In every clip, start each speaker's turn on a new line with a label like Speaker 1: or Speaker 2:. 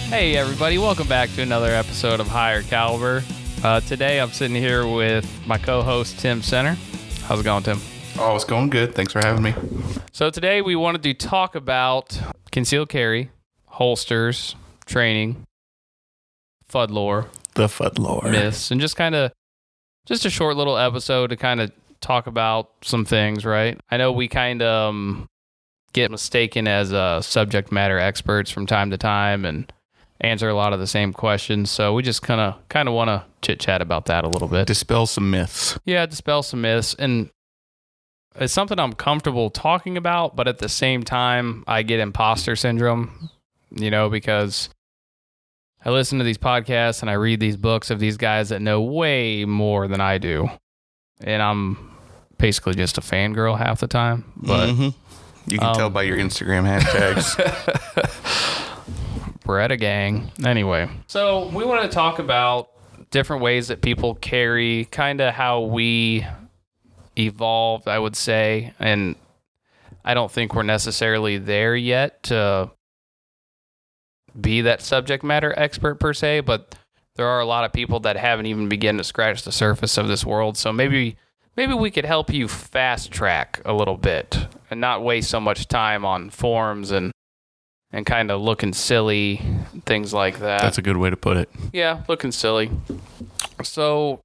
Speaker 1: Hey everybody, welcome back to another episode of Higher Caliber. Today I'm sitting here with my co-host Tim Center. How's it going, Tim?
Speaker 2: Oh, it's going good. Thanks for having me.
Speaker 1: So today we wanted to talk about concealed carry, holsters, training, FUD lore, myths, and just a short little episode to kind of talk about some things, right? I know we kind of get mistaken as subject matter experts from time to time and answer a lot of the same questions. So we just kind of want to chit chat about that a little bit.
Speaker 2: Dispel some myths.
Speaker 1: Yeah, dispel some myths. And it's something I'm comfortable talking about, but at the same time, I get imposter syndrome, because I listen to these podcasts and I read these books of these guys that know way more than I do. And I'm basically just a fangirl half the time. But
Speaker 2: you can tell by your Instagram hashtags.
Speaker 1: Beretta gang. Anyway, so we want to talk about different ways that people carry, kind of how we evolved, I would say. And I don't think we're necessarily there yet to be that subject matter expert per se, but there are a lot of people that haven't even begun to scratch the surface of this world. So maybe we could help you fast track a little bit and not waste so much time on forums and kind of looking silly, things like that.
Speaker 2: That's a good way to put it.
Speaker 1: Yeah, looking silly. So,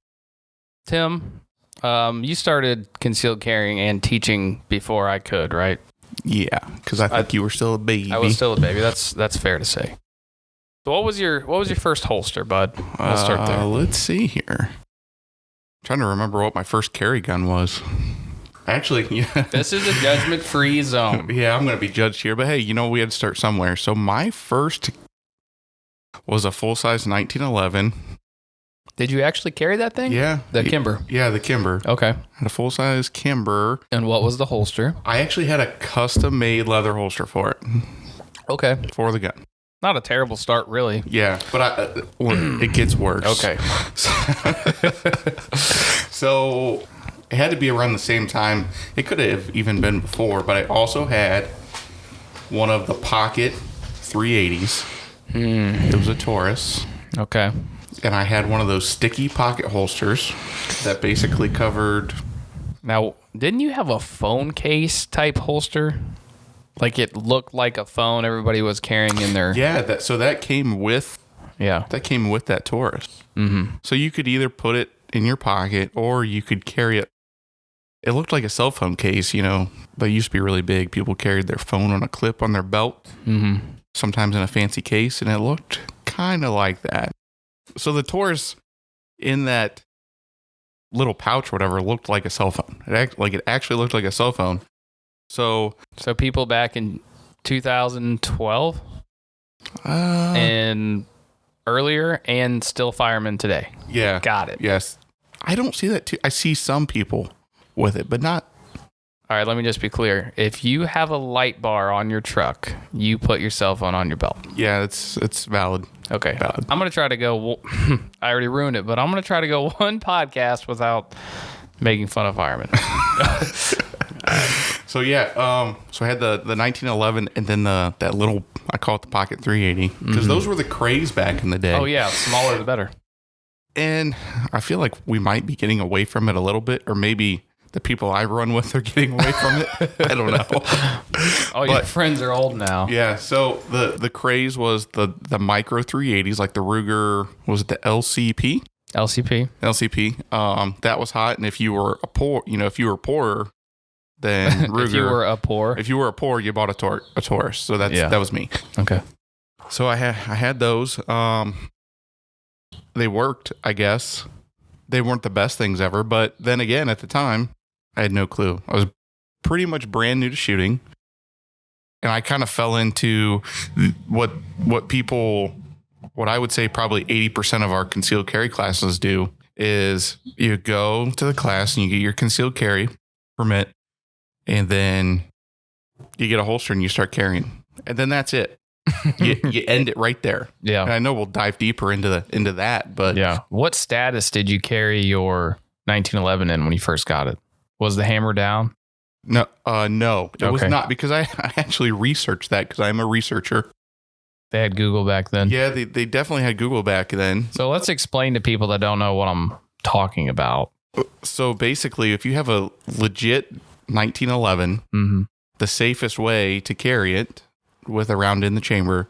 Speaker 1: Tim, you started concealed carrying and teaching before I could, right?
Speaker 2: Yeah, because I think you were still a baby.
Speaker 1: I was still a baby. That's fair to say. So what was your first holster, bud? We'll start there.
Speaker 2: Let's see here. I'm trying to remember what my first carry gun was. Actually, yeah.
Speaker 1: This is a judgment-free zone.
Speaker 2: Yeah, I'm going to be judged here, but hey, we had to start somewhere. So my first was a full-size 1911.
Speaker 1: Did you actually carry that thing?
Speaker 2: Yeah.
Speaker 1: The Kimber?
Speaker 2: Yeah, the Kimber.
Speaker 1: Okay.
Speaker 2: I had a full-size Kimber.
Speaker 1: And what was the holster?
Speaker 2: I actually had a custom-made leather holster for it.
Speaker 1: Okay.
Speaker 2: For the gun.
Speaker 1: Not a terrible start, really.
Speaker 2: Yeah, but it gets worse.
Speaker 1: Okay.
Speaker 2: So it had to be around the same time. It could have even been before, but I also had one of the Pocket 380s. It was a Taurus.
Speaker 1: Okay.
Speaker 2: And I had one of those sticky pocket holsters that basically covered...
Speaker 1: Now, didn't you have a phone case type holster? Like it looked like a phone everybody was carrying in their...
Speaker 2: Yeah, that came with...
Speaker 1: Yeah.
Speaker 2: That came with that Taurus.
Speaker 1: Mm-hmm.
Speaker 2: So you could either put it in your pocket or you could carry it. It looked like a cell phone case, They used to be really big. People carried their phone on a clip on their belt.
Speaker 1: Mm-hmm.
Speaker 2: Sometimes in a fancy case, and it looked kind of like that. So the Taurus in that little pouch or whatever looked like a cell phone. It actually looked like a cell phone. So
Speaker 1: people back in 2012 and earlier and still firemen today.
Speaker 2: Yeah.
Speaker 1: Got it.
Speaker 2: Yes. I don't see that too. I see some people with it, but not.
Speaker 1: All right, let me just be clear. If you have a light bar on your truck, you put your cell phone on your belt.
Speaker 2: Yeah, it's valid.
Speaker 1: Okay.
Speaker 2: Valid.
Speaker 1: I'm going to try to go, I already ruined it, but I'm going to try to go one podcast without making fun of firemen.
Speaker 2: So yeah, so I had the 1911 and then that little, I call it the Pocket 380, because those were the craze back in the day.
Speaker 1: Oh yeah, smaller the better.
Speaker 2: And I feel like we might be getting away from it a little bit, or maybe the people I run with are getting away from it. I don't know.
Speaker 1: Your friends are old now.
Speaker 2: Yeah, so the craze was the micro 380s, like the Ruger, was it the LCP? LCP. That was hot, and if you were poorer than Ruger.
Speaker 1: If you were a poor,
Speaker 2: you bought a Taurus. So that was me.
Speaker 1: Okay.
Speaker 2: So I had those. They worked, I guess. They weren't the best things ever, but then again, at the time, I had no clue. I was pretty much brand new to shooting, and I kind of fell into what I would say probably 80% of our concealed carry classes do is you go to the class and you get your concealed carry permit, and then you get a holster and you start carrying, and then that's it. you end it right there.
Speaker 1: Yeah.
Speaker 2: And I know we'll dive deeper into that, but
Speaker 1: yeah. What status did you carry your 1911 in when you first got it? Was the hammer down?
Speaker 2: No, it was not, because I actually researched that because I'm a researcher.
Speaker 1: They had Google back then.
Speaker 2: Yeah, they definitely had Google back then.
Speaker 1: So let's explain to people that don't know what I'm talking about.
Speaker 2: So basically, if you have a legit 1911, the safest way to carry it with a round in the chamber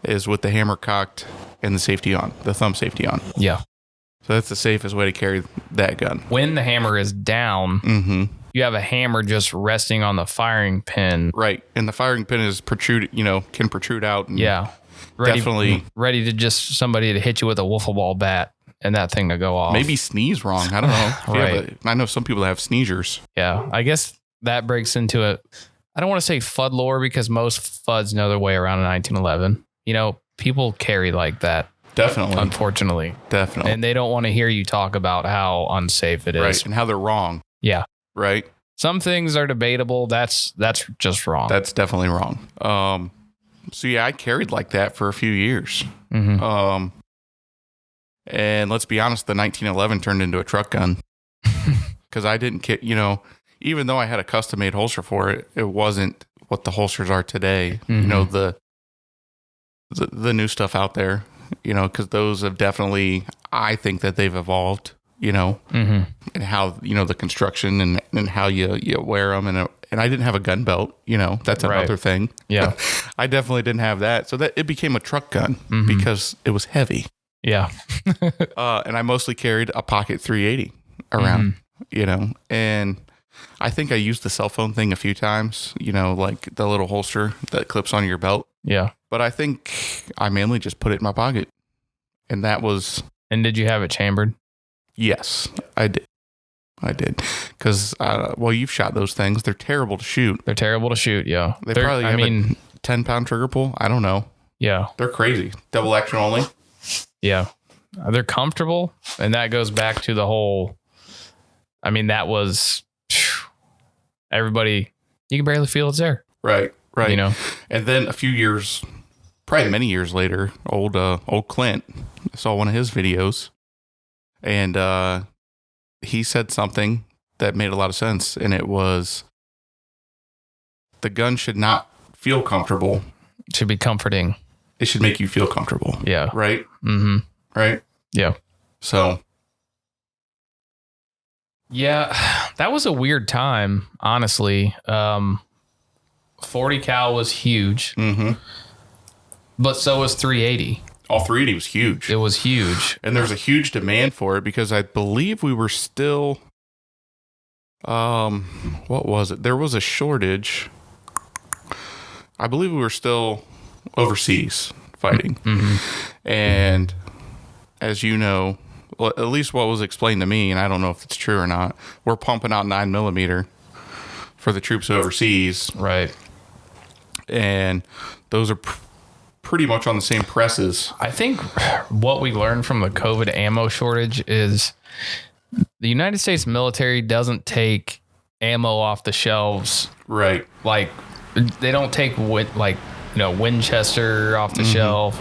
Speaker 2: is with the hammer cocked and the safety on, the thumb safety on.
Speaker 1: Yeah.
Speaker 2: So that's the safest way to carry that gun.
Speaker 1: When the hammer is down, you have a hammer just resting on the firing pin.
Speaker 2: Right. And the firing pin is can protrude out. And
Speaker 1: Ready to just somebody to hit you with a wiffle ball bat and that thing to go off.
Speaker 2: Maybe sneeze wrong. I don't know.
Speaker 1: Right.
Speaker 2: I know some people that have sneezers.
Speaker 1: Yeah. I guess that breaks into it. I don't want to say FUD lore because most FUDs know their way around a 1911. People carry like that.
Speaker 2: Definitely.
Speaker 1: Unfortunately.
Speaker 2: Definitely.
Speaker 1: And they don't want to hear you talk about how unsafe it is.
Speaker 2: Right. And how they're wrong.
Speaker 1: Yeah.
Speaker 2: Right.
Speaker 1: Some things are debatable. That's just wrong.
Speaker 2: That's definitely wrong. So yeah, I carried like that for a few years. And let's be honest, the 1911 turned into a truck gun because I didn't even though I had a custom made holster for it, it wasn't what the holsters are today. The new stuff out there, because those have definitely, I think that they've evolved, and how, the construction and how you wear them. And I didn't have a gun belt, that's another thing.
Speaker 1: Yeah.
Speaker 2: I definitely didn't have that. So that it became a truck gun because it was heavy.
Speaker 1: Yeah.
Speaker 2: And I mostly carried a pocket 380 around, and I think I used the cell phone thing a few times, like the little holster that clips on your belt.
Speaker 1: Yeah.
Speaker 2: But I think I mainly just put it in my pocket. And that was...
Speaker 1: And did you have it chambered?
Speaker 2: Yes, I did. Because, you've shot those things. They're terrible to shoot.
Speaker 1: Yeah.
Speaker 2: They probably have a 10-pound trigger pull. I don't know.
Speaker 1: Yeah.
Speaker 2: They're crazy. Double action only.
Speaker 1: Yeah. They're comfortable. And that goes back to the whole... that was... Everybody... You can barely feel it's there.
Speaker 2: Right. And then a few years... Probably many years later, old Clint, I saw one of his videos, and he said something that made a lot of sense, and it was the gun should not feel comfortable.
Speaker 1: It should be comforting.
Speaker 2: It should make you feel comfortable.
Speaker 1: Yeah.
Speaker 2: Right? Right?
Speaker 1: Yeah.
Speaker 2: So.
Speaker 1: Yeah, that was a weird time, honestly. 40 cal was huge. But so was 380.
Speaker 2: Oh, 380 was huge.
Speaker 1: It was huge.
Speaker 2: And there's a huge demand for it because I believe we were still, what was it? There was a shortage. I believe we were still overseas fighting. And as you know, well, at least what was explained to me, and I don't know if it's true or not, we're pumping out 9mm for the troops overseas.
Speaker 1: Right.
Speaker 2: And those are pretty much on the same presses.
Speaker 1: I think what we learned from the COVID ammo shortage is the United States military doesn't take ammo off the shelves.
Speaker 2: Right.
Speaker 1: Like they don't take Winchester off the shelf,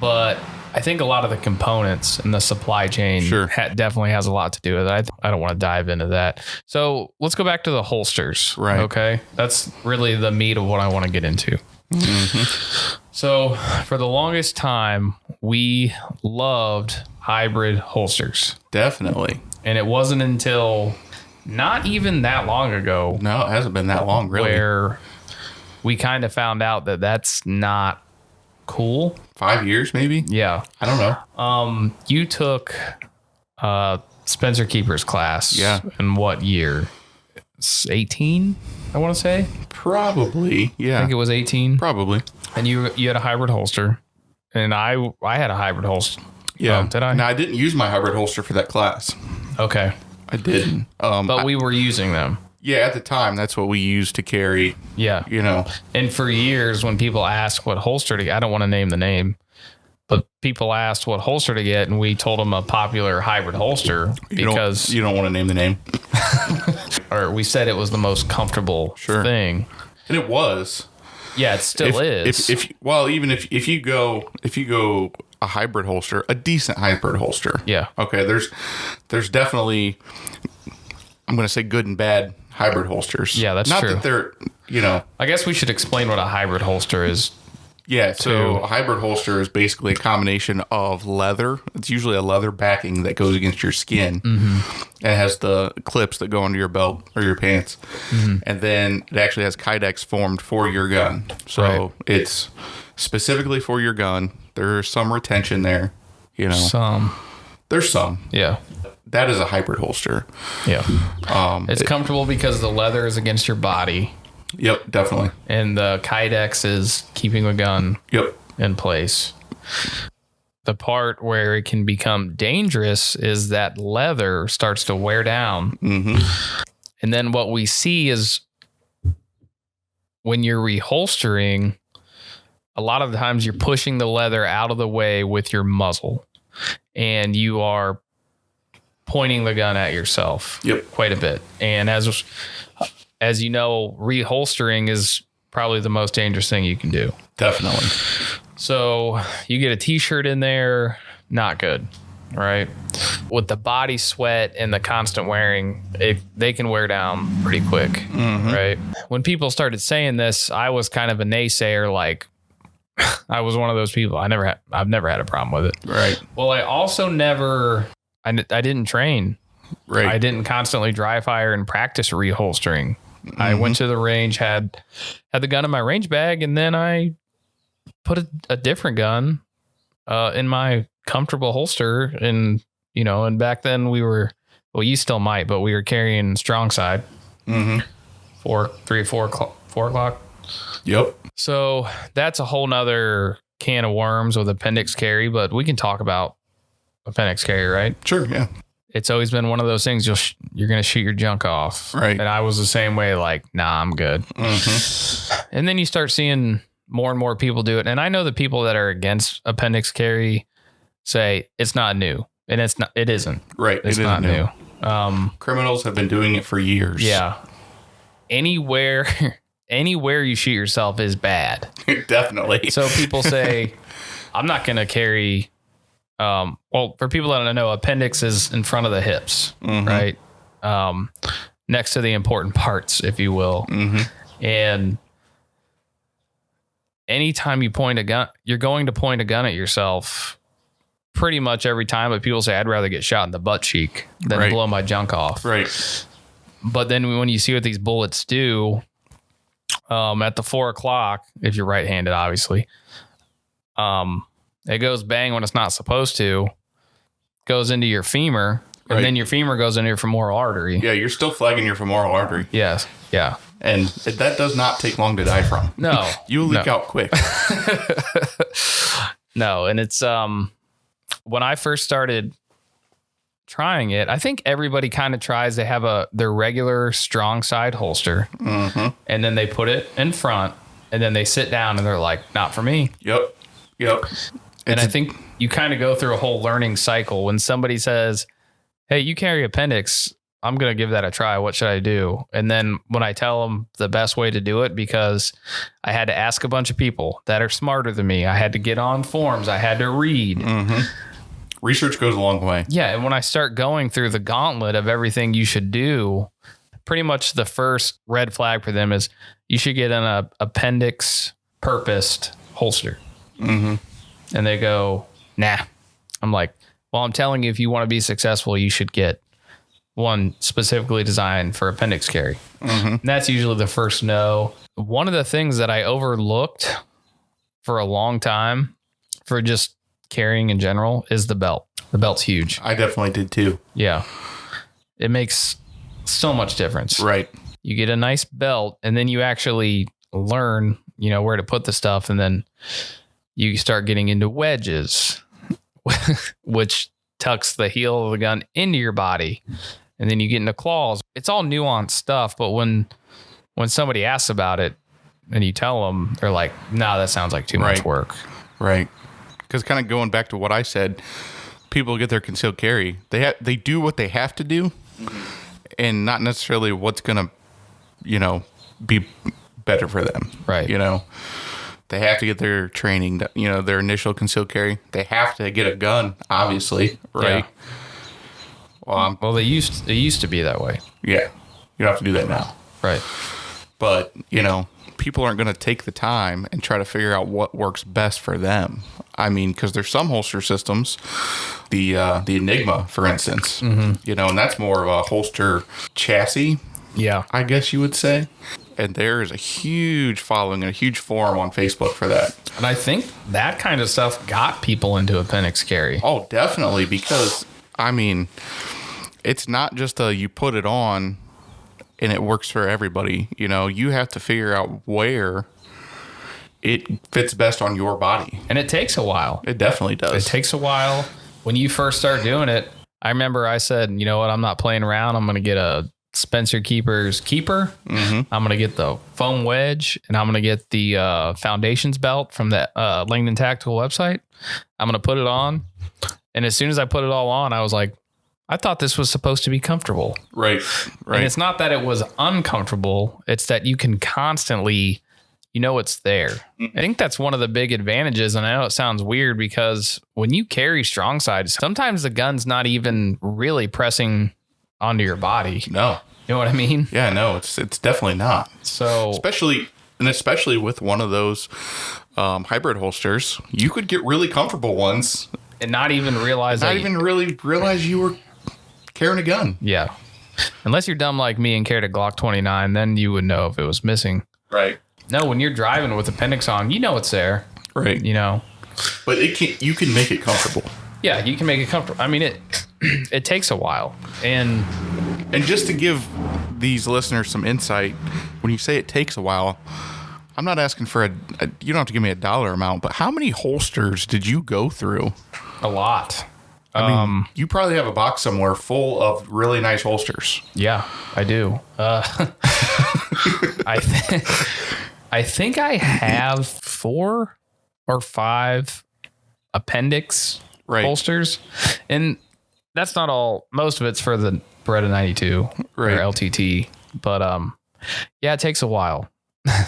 Speaker 1: but I think a lot of the components and the supply chain definitely has a lot to do with it. I don't want to dive into that. So let's go back to the holsters.
Speaker 2: Right.
Speaker 1: Okay. That's really the meat of what I want to get into. So for the longest time, we loved hybrid holsters.
Speaker 2: Definitely.
Speaker 1: And it wasn't until not even that long ago.
Speaker 2: No, it hasn't been that long, really.
Speaker 1: Where we kind of found out that that's not cool.
Speaker 2: 5 years, maybe?
Speaker 1: Yeah.
Speaker 2: I don't know.
Speaker 1: You took Spencer Keeper's class.
Speaker 2: Yeah.
Speaker 1: In what year? 18, I want to say.
Speaker 2: Probably. Yeah.
Speaker 1: I think it was 18.
Speaker 2: Probably.
Speaker 1: And you had a hybrid holster. And I had a hybrid holster.
Speaker 2: Yeah.
Speaker 1: Did I?
Speaker 2: No, I didn't use my hybrid holster for that class.
Speaker 1: Okay.
Speaker 2: I didn't.
Speaker 1: But we were using them.
Speaker 2: Yeah, at the time, that's what we used to carry.
Speaker 1: Yeah. And for years, when people ask what holster to get, I don't want to name the name, but people asked what holster to get, and we told them a popular hybrid holster because...
Speaker 2: You don't want to name the name.
Speaker 1: Or we said it was the most comfortable thing.
Speaker 2: And it was.
Speaker 1: Yeah, it still is.
Speaker 2: If you go a hybrid holster, a decent hybrid holster.
Speaker 1: Yeah.
Speaker 2: Okay, there's definitely, I'm going to say good and bad hybrid holsters.
Speaker 1: Yeah, that's
Speaker 2: not
Speaker 1: true.
Speaker 2: Not that they're,
Speaker 1: I guess we should explain what a hybrid holster is
Speaker 2: Yeah, so a hybrid holster is basically a combination of leather. It's usually a leather backing that goes against your skin. Mm-hmm. It has the clips that go under your belt or your pants. Mm-hmm. And then it actually has kydex formed for your gun. So it's specifically for your gun. There's some retention there, you know. There's some.
Speaker 1: Yeah.
Speaker 2: That is a hybrid holster.
Speaker 1: Yeah. It's comfortable because the leather is against your body.
Speaker 2: Yep, definitely.
Speaker 1: And the kydex is keeping the gun in place. The part where it can become dangerous is that leather starts to wear down. Mm-hmm. And then what we see is when you're reholstering, a lot of the times you're pushing the leather out of the way with your muzzle. And you are pointing the gun at yourself quite a bit. And as you know, reholstering is probably the most dangerous thing you can do.
Speaker 2: Definitely.
Speaker 1: So you get a t-shirt in there, not good, right? With the body sweat and the constant wearing, they can wear down pretty quick, right? When people started saying this, I was kind of a naysayer, like I was one of those people. I've never had a problem with it.
Speaker 2: Right.
Speaker 1: Well, I also I didn't train.
Speaker 2: Right.
Speaker 1: I didn't constantly dry fire and practice reholstering. Mm-hmm. I went to the range, had the gun in my range bag, and then I put a different gun in my comfortable holster. And, you know, and back then you still might, but we were carrying strong side. Mm-hmm. 4 o'clock.
Speaker 2: Yep.
Speaker 1: So that's a whole nother can of worms with appendix carry, but we can talk about appendix carry, right?
Speaker 2: Sure, yeah.
Speaker 1: It's always been one of those things you're going to shoot your junk off.
Speaker 2: Right.
Speaker 1: And I was the same way, like, nah, I'm good. Mm-hmm. And then you start seeing more and more people do it. And I know the people that are against appendix carry say it's not new. And it isn't.
Speaker 2: Right.
Speaker 1: It's not new.
Speaker 2: Criminals have been doing it for years.
Speaker 1: Yeah. Anywhere you shoot yourself is bad.
Speaker 2: Definitely.
Speaker 1: So people say, I'm not going to carry... well, for people that don't know, appendix is in front of the hips, right? Next to the important parts, if you will. Mm-hmm. And anytime you point a gun, you're going to point a gun at yourself pretty much every time. But people say, I'd rather get shot in the butt cheek than blow my junk off.
Speaker 2: Right.
Speaker 1: But then when you see what these bullets do, at the 4 o'clock, if you're right-handed, obviously, it goes bang when it's not supposed to, goes into your femur, and then your femur goes into your femoral artery.
Speaker 2: Yeah, you're still flagging your femoral artery.
Speaker 1: Yes, yeah.
Speaker 2: And that does not take long to die from.
Speaker 1: No.
Speaker 2: You leak out quick.
Speaker 1: No, and it's when I first started trying it, I think everybody kind of tries to have their regular strong side holster, and then they put it in front, and then they sit down and they're like, not for me.
Speaker 2: Yep.
Speaker 1: And I think you kind of go through a whole learning cycle. When somebody says, hey, you carry appendix, I'm going to give that a try. What should I do? And then when I tell them the best way to do it, because I had to ask a bunch of people that are smarter than me, I had to get on forums, I had to read. Mm-hmm.
Speaker 2: Research goes a long way.
Speaker 1: Yeah. And when I start going through the gauntlet of everything you should do, pretty much the first red flag for them is you should get an appendix purposed holster. Mm-hmm. And they go, nah. I'm like, well, I'm telling you, if you want to be successful, you should get one specifically designed for appendix carry. Mm-hmm. And that's usually the first no. One of the things that I overlooked for a long time for just carrying in general is the belt. The belt's huge.
Speaker 2: I definitely did too.
Speaker 1: Yeah. It makes so much difference.
Speaker 2: Right.
Speaker 1: You get a nice belt and then you actually learn, where to put the stuff, and then you start getting into wedges, which tucks the heel of the gun into your body. And then you get into claws. It's all nuanced stuff. But when somebody asks about it and you tell them, they're like, nah, that sounds like too much work.
Speaker 2: Right. Because kind of going back to what I said, people get their concealed carry. They do what they have to do, and not necessarily what's going to, be better for them.
Speaker 1: Right.
Speaker 2: They have to get their training, their initial concealed carry. They have to get a gun, obviously, right?
Speaker 1: Yeah. Well, it used to be that way.
Speaker 2: Yeah. You don't have to do that now.
Speaker 1: Right.
Speaker 2: But, people aren't going to take the time and try to figure out what works best for them. I mean, because there's some holster systems, the Enigma, for instance, you know, and that's more of a holster chassis.
Speaker 1: Yeah.
Speaker 2: I guess you would say. And there is a huge following and a huge forum on Facebook for that.
Speaker 1: And I think that kind of stuff got people into appendix carry.
Speaker 2: Oh, definitely. Because, I mean, it's not just you put it on and it works for everybody. You know, you have to figure out where it fits best on your body.
Speaker 1: And it takes a while.
Speaker 2: It definitely does.
Speaker 1: It takes a while. When you first start doing it, I remember I said, you know what, I'm not playing around. I'm going to get a Spencer Keeper's Keeper. I'm going to get the foam wedge, and I'm going to get the Foundations belt from the Langdon Tactical website. I'm going to put it on. And as soon as I put it all on, I was like, I thought this was supposed to be comfortable.
Speaker 2: Right.
Speaker 1: And it's not that it was uncomfortable. It's that you can constantly, you know, it's there. I think that's one of the big advantages. And I know it sounds weird because when you carry strong side, sometimes the gun's not even really pressing onto your body.
Speaker 2: No.
Speaker 1: You know what I mean?
Speaker 2: Yeah, no, it's definitely not.
Speaker 1: So
Speaker 2: especially with one of those hybrid holsters, you could get really comfortable ones
Speaker 1: and not even realize
Speaker 2: really realize you were carrying a gun.
Speaker 1: Yeah. Unless you're dumb like me and carried a Glock 29, then you would know if it was missing.
Speaker 2: Right.
Speaker 1: No, when you're driving with appendix on, you know it's there.
Speaker 2: Right.
Speaker 1: You know.
Speaker 2: But you can make it comfortable.
Speaker 1: Yeah, you can make it comfortable. I mean, it takes a while. And
Speaker 2: just to give these listeners some insight, when you say it takes a while, I'm not asking for you don't have to give me a dollar amount, but how many holsters did you go through?
Speaker 1: A lot.
Speaker 2: I mean, you probably have a box somewhere full of really nice holsters.
Speaker 1: Yeah, I do. I think I have 4 or 5 appendix holsters, and that's not all. Most of it's for the Beretta 92 or LTT, but yeah, it takes a while.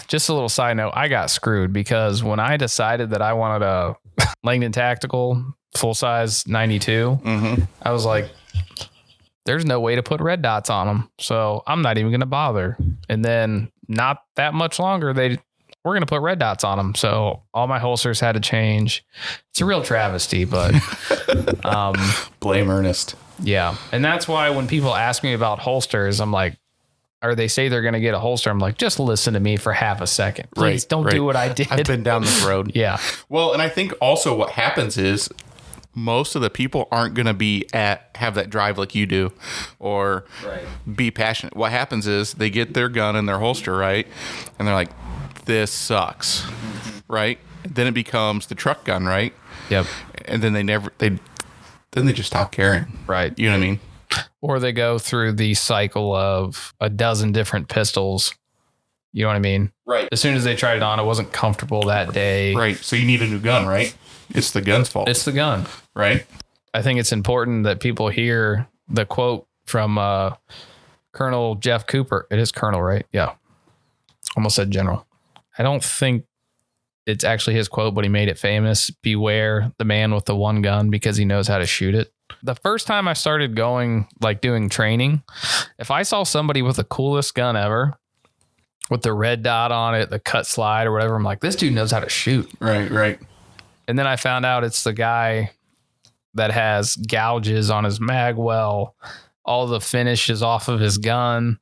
Speaker 1: Just a little side note, I got screwed because when I decided that I wanted a Langdon Tactical full size 92, I was like, there's no way to put red dots on them, so I'm not even going to bother. And then not that much longer, we're going to put red dots on them. So all my holsters had to change. It's a real travesty, but
Speaker 2: blame Ernest.
Speaker 1: Yeah. And that's why when people ask me about holsters, I'm like, or they say they're going to get a holster, I'm like, just listen to me for half a second. Please don't do what I did.
Speaker 2: I've been down this road.
Speaker 1: Yeah.
Speaker 2: Well, and I think also what happens is most of the people aren't going to have that drive like you do or be passionate. What happens is they get their gun in their holster, right? And they're like, this sucks, right? Then it becomes the truck gun, right?
Speaker 1: Yep.
Speaker 2: And then they just stop carrying.
Speaker 1: Right.
Speaker 2: You know what I mean?
Speaker 1: Or they go through the cycle of a dozen different pistols. You know what I mean?
Speaker 2: Right.
Speaker 1: As soon as they tried it on, it wasn't comfortable that day.
Speaker 2: Right. So you need a new gun, right? It's the gun's fault.
Speaker 1: It's the gun.
Speaker 2: Right.
Speaker 1: I think it's important that people hear the quote from Colonel Jeff Cooper. It is Colonel, right? Yeah. Almost said General. I don't think it's actually his quote, but he made it famous. Beware the man with the one gun because he knows how to shoot it. The first time I started doing training, if I saw somebody with the coolest gun ever, with the red dot on it, the cut slide or whatever, I'm like, this dude knows how to shoot.
Speaker 2: Right.
Speaker 1: And then I found out it's the guy that has gouges on his mag well, all the finishes off of his gun.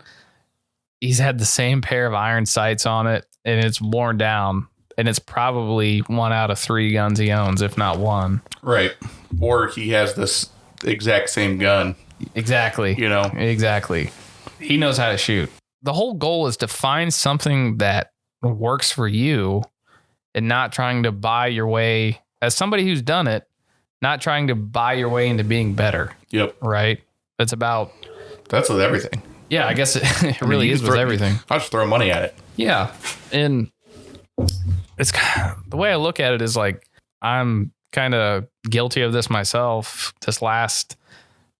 Speaker 1: He's had the same pair of iron sights on it, and it's worn down. And it's probably 1 out of 3 guns he owns, if not 1.
Speaker 2: Right. Or he has this exact same gun.
Speaker 1: Exactly.
Speaker 2: You know?
Speaker 1: Exactly. He knows how to shoot. The whole goal is to find something that works for you and not trying to buy your way, as somebody who's done it, not trying to buy your way into being better.
Speaker 2: Yep.
Speaker 1: Right? That's
Speaker 2: with everything.
Speaker 1: Yeah, I guess it really is with everything.
Speaker 2: I'll just throw money at it.
Speaker 1: Yeah. And it's the way I look at it is like, I'm kind of guilty of this myself. This last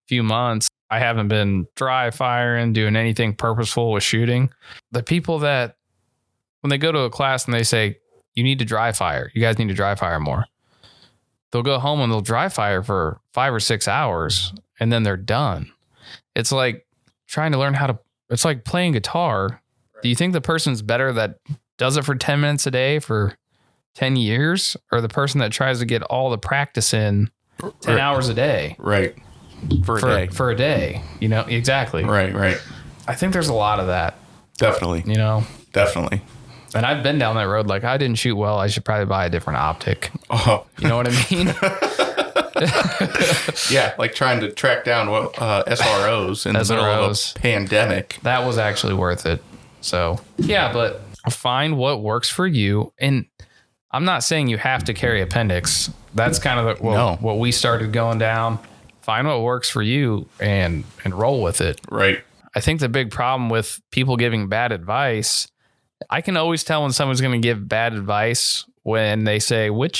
Speaker 1: few months, I haven't been dry firing, doing anything purposeful with shooting. The people that, when they go to a class and they say, you need to dry fire, you guys need to dry fire more, they'll go home and they'll dry fire for 5 or 6 hours and then they're done. It's like trying to learn it's like playing guitar. Do you think the person's better that does it for 10 minutes a day for 10 years, or the person that tries to get all the practice in 10 hours a day?
Speaker 2: Right. For a day.
Speaker 1: You know, exactly.
Speaker 2: Right.
Speaker 1: I think there's a lot of that.
Speaker 2: Definitely.
Speaker 1: You know?
Speaker 2: Definitely.
Speaker 1: And I've been down that road. Like, I didn't shoot well. I should probably buy a different optic.
Speaker 2: Oh.
Speaker 1: You know what I mean?
Speaker 2: Yeah, like trying to track down SROs in the middle of a pandemic.
Speaker 1: That was actually worth it. So, yeah, but find what works for you. And I'm not saying you have to carry appendix. That's kind of what we started going down. Find what works for you and roll with it.
Speaker 2: Right.
Speaker 1: I think the big problem with people giving bad advice, I can always tell when someone's going to give bad advice when they say, what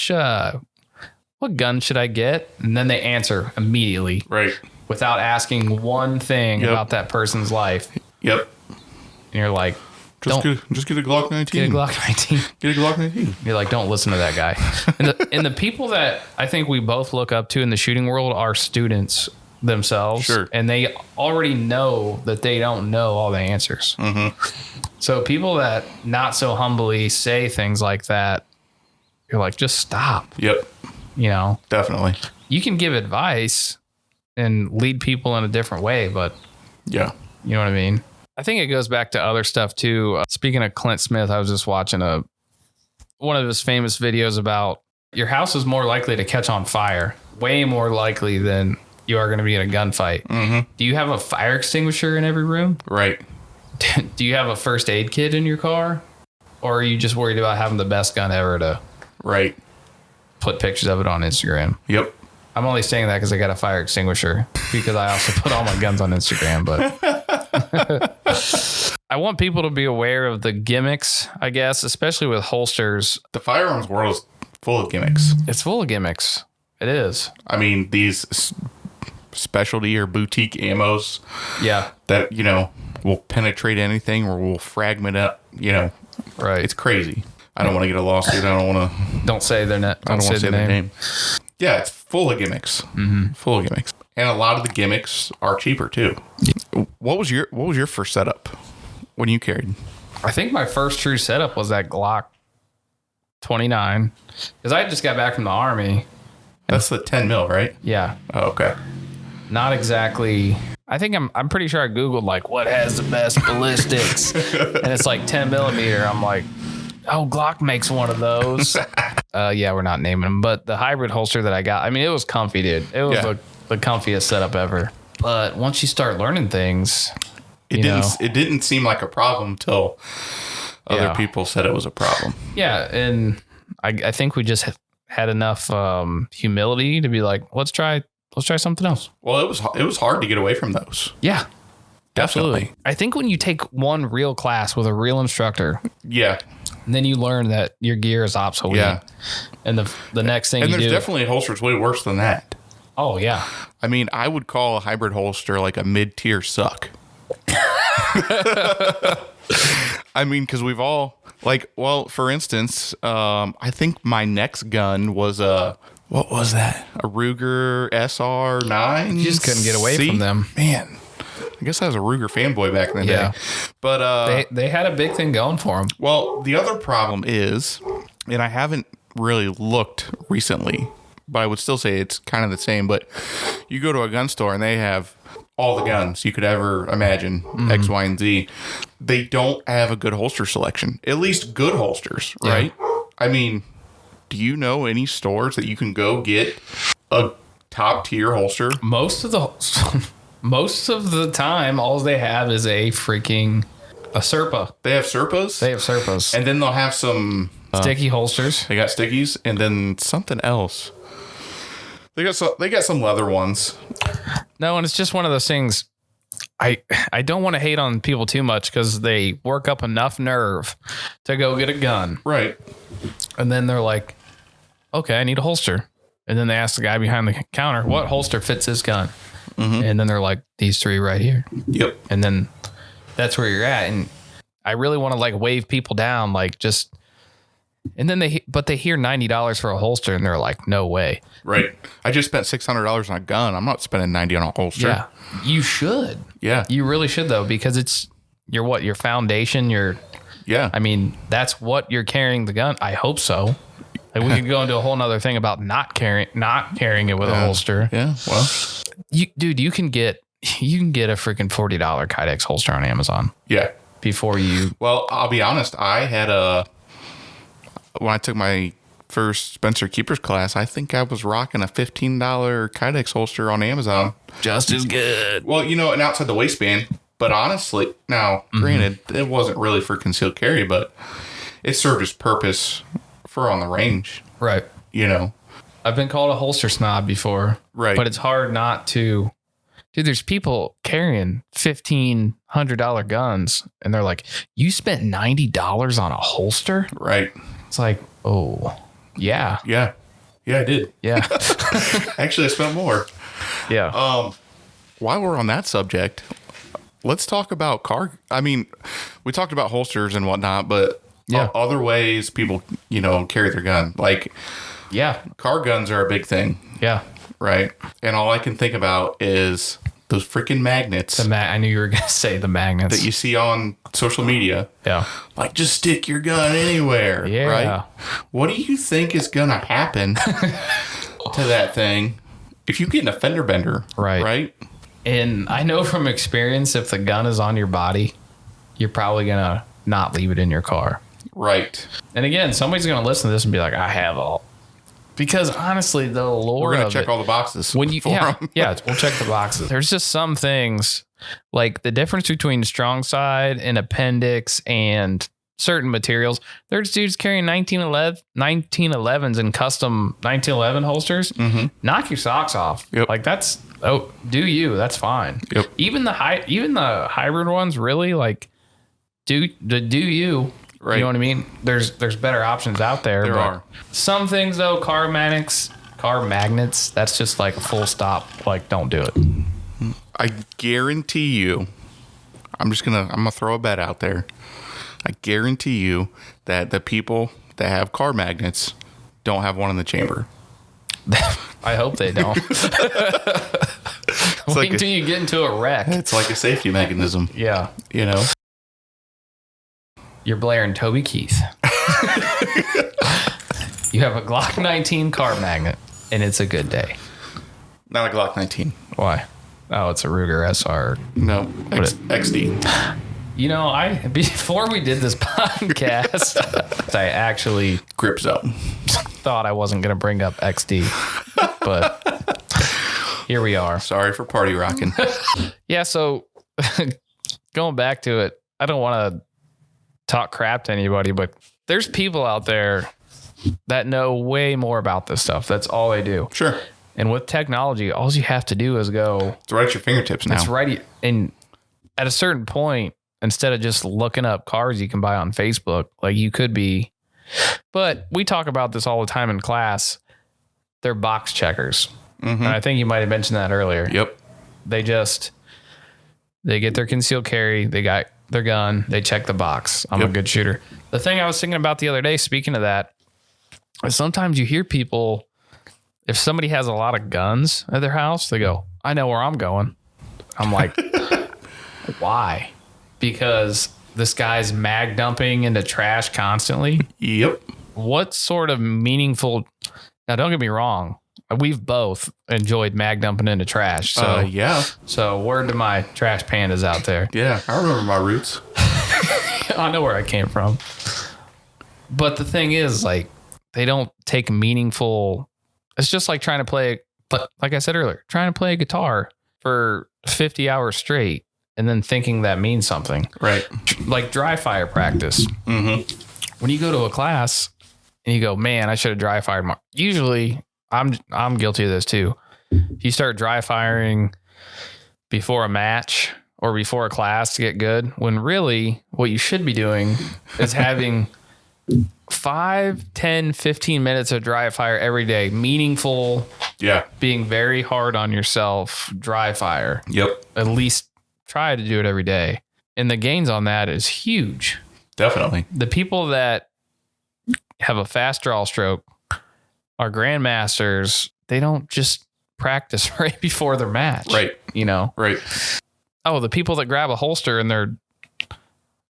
Speaker 1: gun should I get? And then they answer immediately.
Speaker 2: Right.
Speaker 1: Without asking one thing about that person's life.
Speaker 2: Yep.
Speaker 1: And you're like,
Speaker 2: just get a Glock 19.
Speaker 1: Get a Glock 19.
Speaker 2: Get a Glock 19.
Speaker 1: You're like, don't listen to that guy. And the people that I think we both look up to in the shooting world are students themselves.
Speaker 2: Sure.
Speaker 1: And they already know that they don't know all the answers.
Speaker 2: Mm-hmm.
Speaker 1: So people that not so humbly say things like that, you're like, just stop.
Speaker 2: Yep.
Speaker 1: You know?
Speaker 2: Definitely.
Speaker 1: You can give advice and lead people in a different way, but
Speaker 2: yeah.
Speaker 1: You know what I mean? I think it goes back to other stuff too. Speaking of Clint Smith, I was just watching one of his famous videos about your house is more likely to catch on fire, way more likely than you are going to be in a gunfight.
Speaker 2: Mm-hmm.
Speaker 1: Do you have a fire extinguisher in every room?
Speaker 2: Right.
Speaker 1: Do you have a first aid kit in your car? Or are you just worried about having the best gun ever to put pictures of it on Instagram?
Speaker 2: Yep.
Speaker 1: I'm only saying that because I got a fire extinguisher because I also put all my guns on Instagram. But I want people to be aware of the gimmicks, I guess, especially with holsters.
Speaker 2: The firearms world is full of gimmicks.
Speaker 1: It's full of gimmicks. It is.
Speaker 2: I mean, these specialty or boutique ammos.
Speaker 1: Yeah.
Speaker 2: That, will penetrate anything or will fragment up,
Speaker 1: Right.
Speaker 2: It's crazy. I don't want to get a lawsuit. I don't want to.
Speaker 1: Don't say their name.
Speaker 2: Don't say their name. Yeah, it's full of gimmicks.
Speaker 1: Mm-hmm.
Speaker 2: Full of gimmicks, and a lot of the gimmicks are cheaper too. What was your first setup when you carried?
Speaker 1: I think my first true setup was that Glock 29 because I just got back from the Army.
Speaker 2: That's the 10 mil, right?
Speaker 1: Yeah.
Speaker 2: Oh, okay.
Speaker 1: Not exactly. I think I'm pretty sure I Googled like what has the best ballistics, and it's like 10 millimeter. I'm like, oh, Glock makes one of those. Yeah, we're not naming them, but the hybrid holster that I got, I mean, it was comfy, dude. It was the comfiest setup ever. But once you start learning things,
Speaker 2: it didn't seem like a problem till other people said it was a problem.
Speaker 1: Yeah, and I think we just had enough humility to be like, let's try something else.
Speaker 2: Well, it was hard to get away from those.
Speaker 1: Yeah.
Speaker 2: Definitely.
Speaker 1: Absolutely. I think when you take one real class with a real instructor, and then you learn that your gear is obsolete. Yeah. And the next thing
Speaker 2: and there's definitely holsters way worse than that.
Speaker 1: Oh, yeah.
Speaker 2: I mean, I would call a hybrid holster like a mid-tier suck. I mean, because we've all, for instance, I think my next gun was what was that? A Ruger SR9?
Speaker 1: You just couldn't get away from them.
Speaker 2: Man. I guess I was a Ruger fanboy back in the day. But
Speaker 1: they had a big thing going for them.
Speaker 2: Well, the other problem is, and I haven't really looked recently, but I would still say it's kind of the same, but you go to a gun store and they have all the guns you could ever imagine, X, Y, and Z. They don't have a good holster selection, at least good holsters, right? I mean, do you know any stores that you can go get a top tier holster?
Speaker 1: Most of the time, all they have is a Serpa.
Speaker 2: They have Serpas?
Speaker 1: They have Serpas.
Speaker 2: And then they'll have some
Speaker 1: sticky holsters.
Speaker 2: They got stickies and then something else. They got some leather ones.
Speaker 1: No, and it's just one of those things. I don't want to hate on people too much because they work up enough nerve to go get a gun.
Speaker 2: Right.
Speaker 1: And then they're like, okay, I need a holster. And then they ask the guy behind the counter, what holster fits this gun? Mm-hmm. And then they're like, these three right here.
Speaker 2: Yep.
Speaker 1: And then that's where you're at. And I really want to wave people down, and then they hear $90 for a holster and they're like, no way.
Speaker 2: Right. I just spent $600 on a gun. I'm not spending $90 on a holster.
Speaker 1: Yeah. You should.
Speaker 2: Yeah.
Speaker 1: You really should though, because it's your foundation, your
Speaker 2: Yeah.
Speaker 1: I mean, that's what you're carrying the gun. I hope so. Like, we could go into a whole nother thing about not carrying it with a holster.
Speaker 2: Yeah. Well,
Speaker 1: you can get a freaking $40 Kydex holster on Amazon.
Speaker 2: Yeah.
Speaker 1: Before you.
Speaker 2: Well, I'll be honest. I had when I took my first Spencer Keepers class, I think I was rocking a $15 Kydex holster on Amazon.
Speaker 1: Just as good.
Speaker 2: Well, and outside the waistband. But honestly, now, granted, it wasn't really for concealed carry, but it served its purpose for on the range.
Speaker 1: Right. I've been called a holster snob before. Right. But it's hard not to. Dude, there's people carrying $1,500 guns, and they're like, you spent $90 on a holster?
Speaker 2: Right.
Speaker 1: It's like, oh, yeah.
Speaker 2: Yeah. Yeah, I did.
Speaker 1: Yeah.
Speaker 2: Actually, I spent more.
Speaker 1: Yeah.
Speaker 2: While we're on that subject, let's talk about we talked about holsters and whatnot, but other ways people, carry their gun. Like, car guns are a big thing.
Speaker 1: Yeah.
Speaker 2: Right. And all I can think about is those freaking magnets.
Speaker 1: I knew you were going to say the magnets
Speaker 2: that you see on social media.
Speaker 1: Yeah.
Speaker 2: Like, just stick your gun anywhere.
Speaker 1: Yeah.
Speaker 2: Right. What do you think is going to happen to that thing if you get in a fender bender?
Speaker 1: Right.
Speaker 2: Right.
Speaker 1: And I know from experience, if the gun is on your body, you're probably going to not leave it in your car.
Speaker 2: Right.
Speaker 1: And again, somebody's going to listen to this and be like, I have all. Because honestly, the lore
Speaker 2: we're going
Speaker 1: to
Speaker 2: check all the boxes.
Speaker 1: We'll check the boxes. There's just some things, like the difference between strong side and appendix and certain materials. There's dudes carrying 1911s and custom 1911 holsters. Mm-hmm. Knock your socks off.
Speaker 2: Yep.
Speaker 1: Like that's do you? That's fine.
Speaker 2: Yep.
Speaker 1: Even the hybrid ones, really, like do you. Right. You know what I mean? There's better options out there.
Speaker 2: There are.
Speaker 1: Some things though, car magnets, that's just like a full stop. Like, don't do it.
Speaker 2: I guarantee you, I'm gonna throw a bet out there. I guarantee you that the people that have car magnets don't have one in the chamber.
Speaker 1: I hope they don't. Wait until you get into a wreck.
Speaker 2: It's like a safety mechanism.
Speaker 1: Yeah. You're blaring Toby Keith. You have a Glock 19 car magnet, and it's a good day.
Speaker 2: Not a Glock 19.
Speaker 1: Why? Oh, it's a Ruger SR.
Speaker 2: No, XD.
Speaker 1: Before we did this podcast, I actually
Speaker 2: grip zone.
Speaker 1: Thought I wasn't going to bring up XD, but here we are.
Speaker 2: Sorry for party rocking.
Speaker 1: Yeah, so going back to it, I don't want to talk crap to anybody, but there's people out there that know way more about this stuff. That's all they do.
Speaker 2: Sure.
Speaker 1: And with technology, all you have to do is go.
Speaker 2: It's right at your fingertips now.
Speaker 1: It's right. And at a certain point, instead of just looking up cars you can buy on Facebook, like you could be. But we talk about this all the time in class. They're box checkers. Mm-hmm. And I think you might have mentioned that earlier.
Speaker 2: Yep.
Speaker 1: They get their concealed carry. They got their gun. They check the box. I'm a good shooter. The thing I was thinking about the other day, speaking of that, is sometimes you hear people, if somebody has a lot of guns at their house, they go, I know where I'm going. I'm like, why? Because this guy's mag dumping into trash constantly.
Speaker 2: Yep.
Speaker 1: What sort of meaningful... Now, don't get me wrong. We've both enjoyed mag dumping into trash. So
Speaker 2: yeah.
Speaker 1: So word to my trash pandas out there.
Speaker 2: Yeah, I remember my roots.
Speaker 1: I know where I came from. But the thing is, like, they don't take meaningful... It's just like trying to play, like I said earlier, trying to play a guitar for 50 hours straight and then thinking that means something.
Speaker 2: Right.
Speaker 1: Like dry fire practice. Mm-hmm. When you go to a class and you go, man, I should have dry fired more. Usually, I'm guilty of this too. You start dry firing before a match or before a class to get good, when really what you should be doing is having 5, 10, 15 minutes of dry fire every day. Meaningful. Yeah. Being very hard on yourself. Dry fire.
Speaker 2: Yep.
Speaker 1: At least try to do it every day. And the gains on that is huge.
Speaker 2: Definitely.
Speaker 1: The people that have a fast draw stroke are grandmasters. They don't just practice right before their match.
Speaker 2: Right.
Speaker 1: Right. Oh, the people that grab a holster and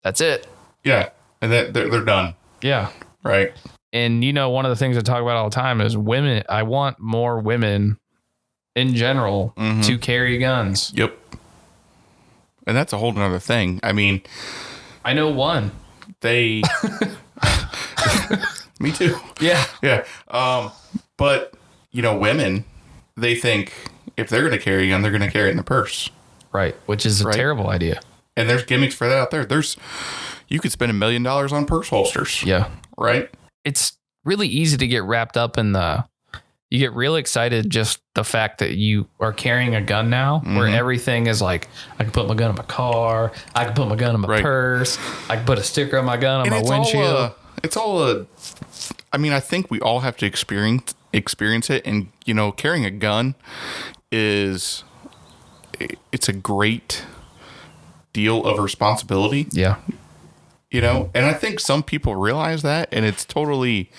Speaker 1: that's it.
Speaker 2: Yeah. And they're done.
Speaker 1: Yeah.
Speaker 2: Right.
Speaker 1: And, one of the things I talk about all the time is women. I want more women in general to carry guns.
Speaker 2: Yep. And that's a whole nother thing. I mean,
Speaker 1: I know one.
Speaker 2: Me too.
Speaker 1: Yeah.
Speaker 2: Yeah. But, women, they think if they're going to carry a gun, they're going to carry it in the purse.
Speaker 1: Right. Which is a terrible idea.
Speaker 2: And there's gimmicks for that out there. You could spend $1 million on purse holsters.
Speaker 1: Yeah.
Speaker 2: Right.
Speaker 1: It's really easy to get wrapped up in you get real excited just the fact that you are carrying a gun now, where everything is like, I can put my gun in my car, I can put my gun in my purse, I can put a sticker on my gun on my windshield.
Speaker 2: I think we all have to experience it, and carrying a gun it's a great deal of responsibility.
Speaker 1: Yeah.
Speaker 2: And I think some people realize that, and it's totally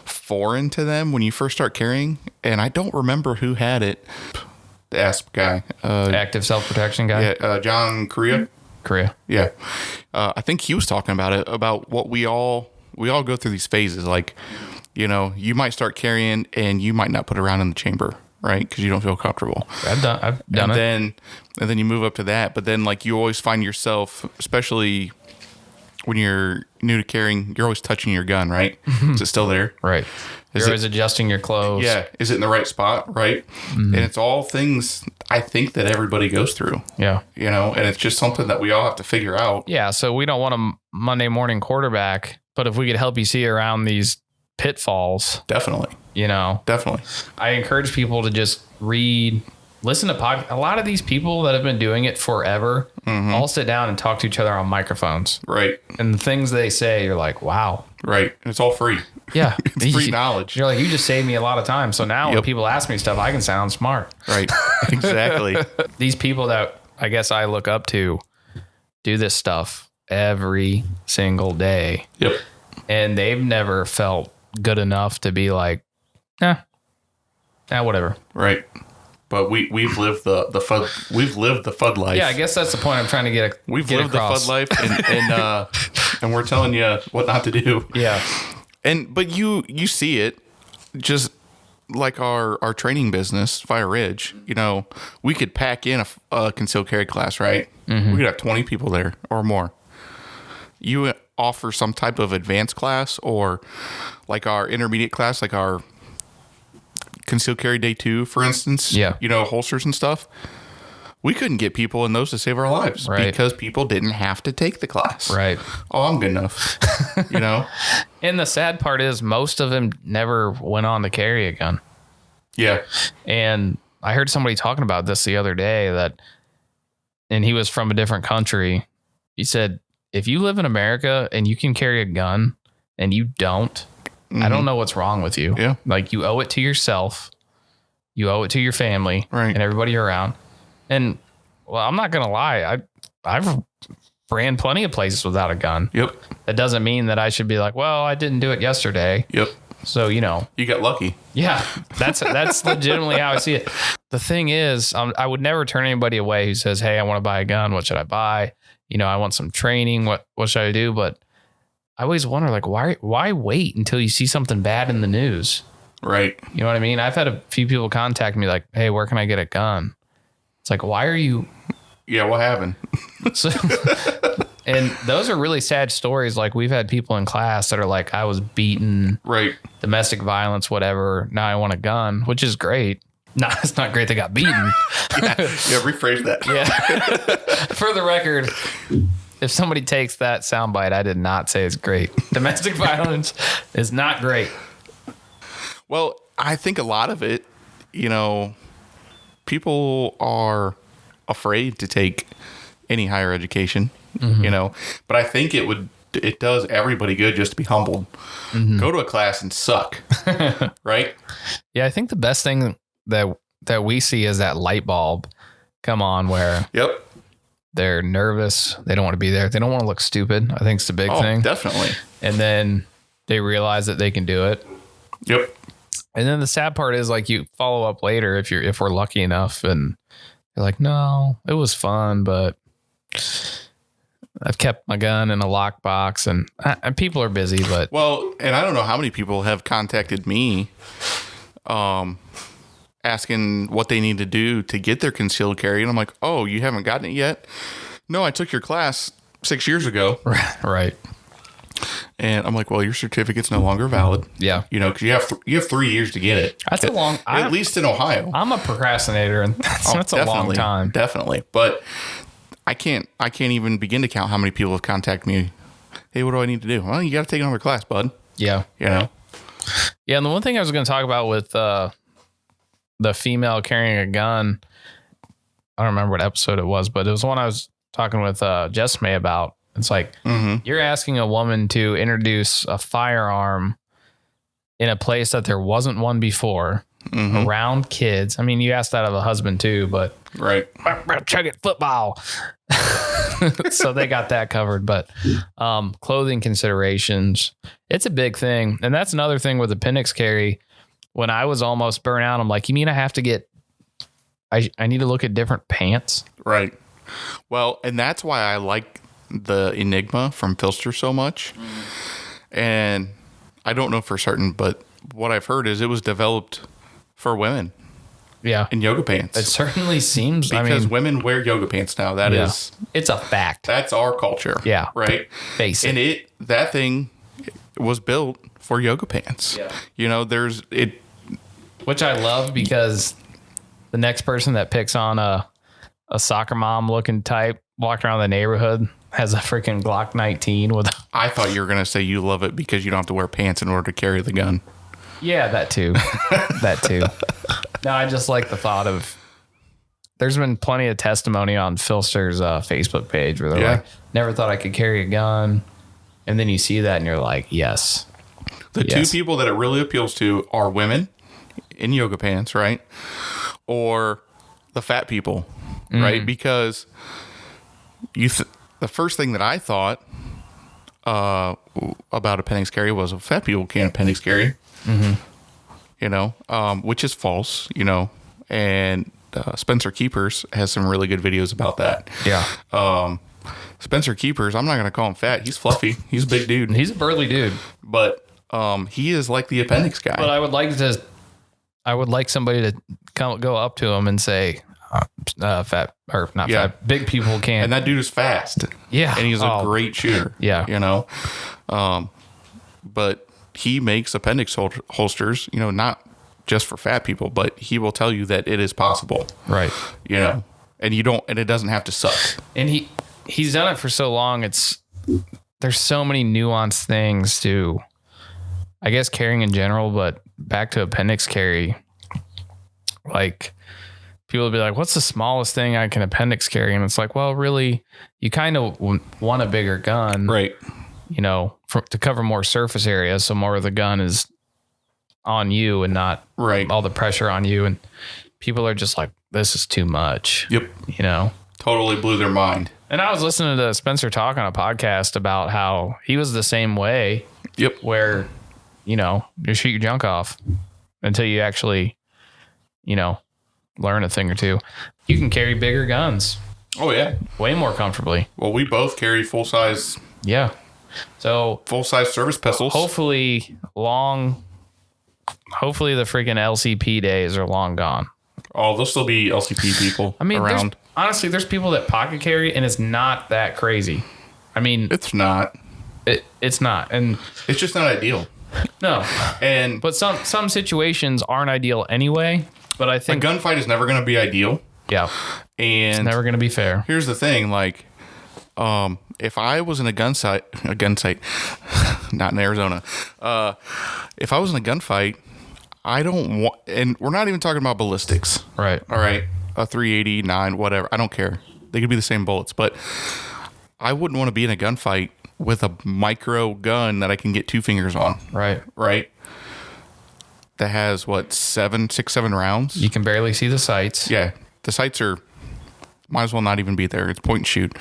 Speaker 2: foreign to them when you first start carrying. And I don't remember who had it. The ASP guy.
Speaker 1: Active self-protection guy?
Speaker 2: Yeah, John Korea. Yeah. I think he was talking about it, about what we all go through these phases. Like, you might start carrying and you might not put it around in the chamber, right? Because you don't feel comfortable.
Speaker 1: I've done it.
Speaker 2: And then you move up to that. But then, like, you always find yourself, especially when you're new to carrying, you're always touching your gun, right? Is it still there?
Speaker 1: Right. You're always adjusting your clothes.
Speaker 2: Yeah. Is it in the right spot? Right. And it's all things I think that everybody goes through.
Speaker 1: Yeah.
Speaker 2: And it's just something that we all have to figure out.
Speaker 1: Yeah. So we don't want a Monday morning quarterback, but if we could help you see around these pitfalls.
Speaker 2: Definitely.
Speaker 1: Definitely. I encourage people to just listen to a lot of these people that have been doing it forever all sit down and talk to each other on microphones.
Speaker 2: Right.
Speaker 1: And the things they say, you're like, wow.
Speaker 2: Right. And it's all free.
Speaker 1: Yeah.
Speaker 2: It's free knowledge.
Speaker 1: You're like, you just saved me a lot of time. So now when people ask me stuff, I can sound smart.
Speaker 2: Right. Exactly.
Speaker 1: These people that I guess I look up to do this stuff every single day.
Speaker 2: Yep.
Speaker 1: And they've never felt good enough to be like, whatever.
Speaker 2: Right. But we've lived the FUD life.
Speaker 1: Yeah, I guess that's the point I'm trying to get.
Speaker 2: We've lived
Speaker 1: across.
Speaker 2: the FUD life, and we're telling you what not to do.
Speaker 1: Yeah.
Speaker 2: But you see it, just like our training business, Fire Ridge. We could pack in a concealed carry class, right? We could have 20 people there or more. You offer some type of advanced class, or like our intermediate class, like our concealed carry day 2, for instance.
Speaker 1: Yeah.
Speaker 2: Holsters and stuff. We couldn't get people in those to save our lives because people didn't have to take the class.
Speaker 1: Right.
Speaker 2: Oh, I'm good enough.
Speaker 1: And the sad part is most of them never went on to carry a gun.
Speaker 2: Yeah.
Speaker 1: And I heard somebody talking about this the other day and he was from a different country. He said, if you live in America and you can carry a gun and you don't, I don't know what's wrong with you.
Speaker 2: Yeah.
Speaker 1: Like, you owe it to yourself. You owe it to your family and everybody around. And, well, I'm not going to lie. I've ran plenty of places without a gun.
Speaker 2: Yep.
Speaker 1: That doesn't mean that I should be like, well, I didn't do it yesterday.
Speaker 2: Yep.
Speaker 1: So,
Speaker 2: you got lucky.
Speaker 1: Yeah, that's legitimately how I see it. The thing is, I would never turn anybody away who says, hey, I want to buy a gun. What should I buy? I want some training. What should I do? But I always wonder, like, why wait until you see something bad in the news?
Speaker 2: Right.
Speaker 1: You know what I mean? I've had a few people contact me like, hey, where can I get a gun? It's like, why are you?
Speaker 2: Yeah, what happened?
Speaker 1: And those are really sad stories. Like, we've had people in class that are like, I was beaten.
Speaker 2: Right.
Speaker 1: Domestic violence, whatever. Now I want a gun, which is great. No, it's not great they got beaten.
Speaker 2: Yeah, rephrase that.
Speaker 1: Yeah. For the record, if somebody takes that soundbite, I did not say it's great. Domestic violence is not great.
Speaker 2: Well, I think a lot of it, people are afraid to take any higher education, but I think it does everybody good just to be humbled. Go to a class and suck. Right?
Speaker 1: Yeah, I think the best thing that we see is that light bulb come on where they're nervous. They don't want to be there. They don't want to look stupid. I think it's the big thing.
Speaker 2: Definitely.
Speaker 1: And then they realize that they can do it.
Speaker 2: Yep.
Speaker 1: And then the sad part is, like, you follow up later if we're lucky enough, and you're like, no, it was fun, but I've kept my gun in a lockbox, and people are busy, but
Speaker 2: Well, and I don't know how many people have contacted me asking what they need to do to get their concealed carry. And I'm like, oh, you haven't gotten it yet? No, I took your class 6 years ago.
Speaker 1: right.
Speaker 2: And I'm like, well, your certificate's no longer valid.
Speaker 1: Yeah.
Speaker 2: You know, because you have 3 years to get it.
Speaker 1: That's a long...
Speaker 2: At least in Ohio.
Speaker 1: I'm a procrastinator, and that's a long time.
Speaker 2: Definitely. But I can't even begin to count how many people have contacted me. Hey, what do I need to do? Well, you got to take another class, bud.
Speaker 1: Yeah.
Speaker 2: You know?
Speaker 1: Yeah, and the one thing I was going to talk about with the female carrying a gun, I don't remember what episode it was, but it was one I was talking with Jess May about. It's like, you're asking a woman to introduce a firearm in a place that there wasn't one before, around kids. I mean, you asked that of a husband too, but
Speaker 2: right.
Speaker 1: Chug it football. So they got that covered, but clothing considerations, it's a big thing. And that's another thing with appendix carry. When I was almost burnt out, I'm like, you mean I have to get, I need to look at different pants?
Speaker 2: Right. Well, and that's why I like the Enigma from Filster so much. And I don't know for certain, but what I've heard is it was developed for women.
Speaker 1: Yeah.
Speaker 2: In yoga pants.
Speaker 1: It certainly seems.
Speaker 2: Because women wear yoga pants now. That is.
Speaker 1: It's a fact.
Speaker 2: That's our culture.
Speaker 1: Yeah.
Speaker 2: Right.
Speaker 1: Basic.
Speaker 2: And that thing was built for yoga pants.
Speaker 1: Yeah.
Speaker 2: You know,
Speaker 1: which I love, because the next person that picks on a soccer mom looking type walking around the neighborhood has a freaking Glock 19 with.
Speaker 2: I thought you were going to say you love it because you don't have to wear pants in order to carry the gun.
Speaker 1: Yeah, that too. That too. No, I just like the thought of. There's been plenty of testimony on Filster's Facebook page where they're like, never thought I could carry a gun. And then you see that and you're like, yes.
Speaker 2: The two people that it really appeals to are women in yoga pants, right? Or the fat people, right? Because the first thing that I thought about appendix carry was, fat people can't appendix carry, you know, which is false, you know, and Spencer Keepers has some really good videos about that.
Speaker 1: Yeah.
Speaker 2: Spencer Keepers, I'm not going to call him fat. He's fluffy. He's a big dude.
Speaker 1: He's a burly dude.
Speaker 2: But he is like the appendix guy.
Speaker 1: But I would like somebody to go up to him and say, fat or not fat, big people can't.
Speaker 2: And that dude is fast.
Speaker 1: Yeah.
Speaker 2: And he's a great shooter.
Speaker 1: Yeah.
Speaker 2: You know, but he makes appendix holsters, you know, not just for fat people, but he will tell you that it is possible.
Speaker 1: Right.
Speaker 2: You know, and it doesn't have to suck.
Speaker 1: And he's done it for so long. There's so many nuanced things to, I guess, carrying in general, but back to appendix carry, like people will be like, what's the smallest thing I can appendix carry? And it's like, well, really, you kind of want a bigger gun,
Speaker 2: right?
Speaker 1: You know, to cover more surface area. So more of the gun is on you and not all the pressure on you. And people are just like, this is too much.
Speaker 2: Yep.
Speaker 1: You know,
Speaker 2: totally blew their mind.
Speaker 1: And I was listening to Spencer talk on a podcast about how he was the same way.
Speaker 2: Yep.
Speaker 1: Where, you know, you shoot your junk off until you actually, you know, learn a thing or two. You can carry bigger guns.
Speaker 2: Oh, yeah.
Speaker 1: Way more comfortably.
Speaker 2: Well, we both carry full-size.
Speaker 1: Yeah. So
Speaker 2: full-size service pistols.
Speaker 1: Hopefully the freaking LCP days are long gone.
Speaker 2: Oh, there'll still be LCP people around.
Speaker 1: Honestly, there's people that pocket carry, and it's not that crazy. I mean,
Speaker 2: it's not.
Speaker 1: It's not, and
Speaker 2: it's just not ideal.
Speaker 1: No, but some situations aren't ideal anyway. But I think
Speaker 2: a gunfight is never going to be ideal.
Speaker 1: Yeah, and it's never going to be fair.
Speaker 2: Here's the thing, like, if I was in a gun site, not in Arizona. If I was in a gunfight, I don't want, and we're not even talking about ballistics.
Speaker 1: Right.
Speaker 2: All right. A 389, whatever. I don't care. They could be the same bullets, but I wouldn't want to be in a gunfight with a micro gun that I can get 2 fingers on.
Speaker 1: Right.
Speaker 2: Right. That has what, 7 rounds?
Speaker 1: You can barely see the sights.
Speaker 2: Yeah. The sights might as well not even be there. It's point and shoot.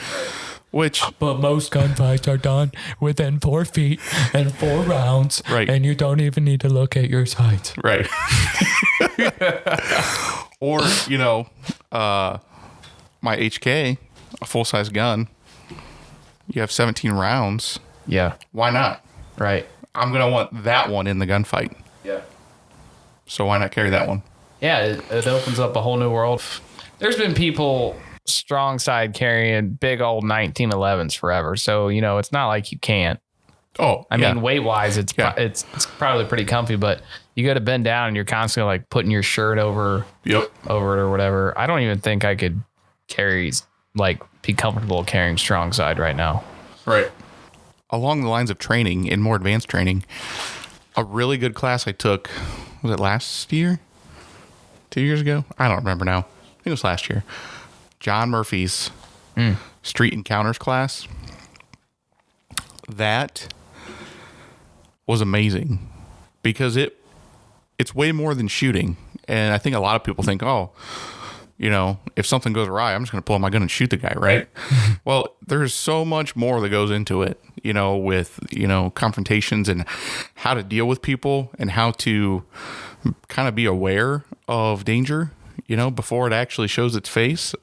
Speaker 3: But most gunfights are done within 4 feet and 4 rounds.
Speaker 2: Right.
Speaker 3: And you don't even need to look at your sights.
Speaker 2: Right. Or, you know, my HK, a full-size gun, you have 17 rounds.
Speaker 1: Yeah.
Speaker 2: Why not?
Speaker 1: Right.
Speaker 2: I'm going to want that one in the gunfight.
Speaker 1: Yeah.
Speaker 2: So why not carry that one?
Speaker 1: Yeah, it opens up a whole new world. There's been people strong side carrying big old 1911s forever. So, it's not like you can't.
Speaker 2: Oh,
Speaker 1: I mean, weight wise, it's probably pretty comfy, but you got to bend down and you're constantly like putting your shirt over it or whatever. I don't even think I could be comfortable carrying strong side right now.
Speaker 2: Right. Along the lines of training and more advanced training, a really good class I took, was it last year? 2 years ago? I don't remember now. I think it was last year. John Murphy's Street Encounters class. That was amazing because it's way more than shooting. And I think a lot of people think, if something goes awry, I'm just going to pull out my gun and shoot the guy, right? Well, there's so much more that goes into it, with, confrontations and how to deal with people and how to kind of be aware of danger, before it actually shows its face.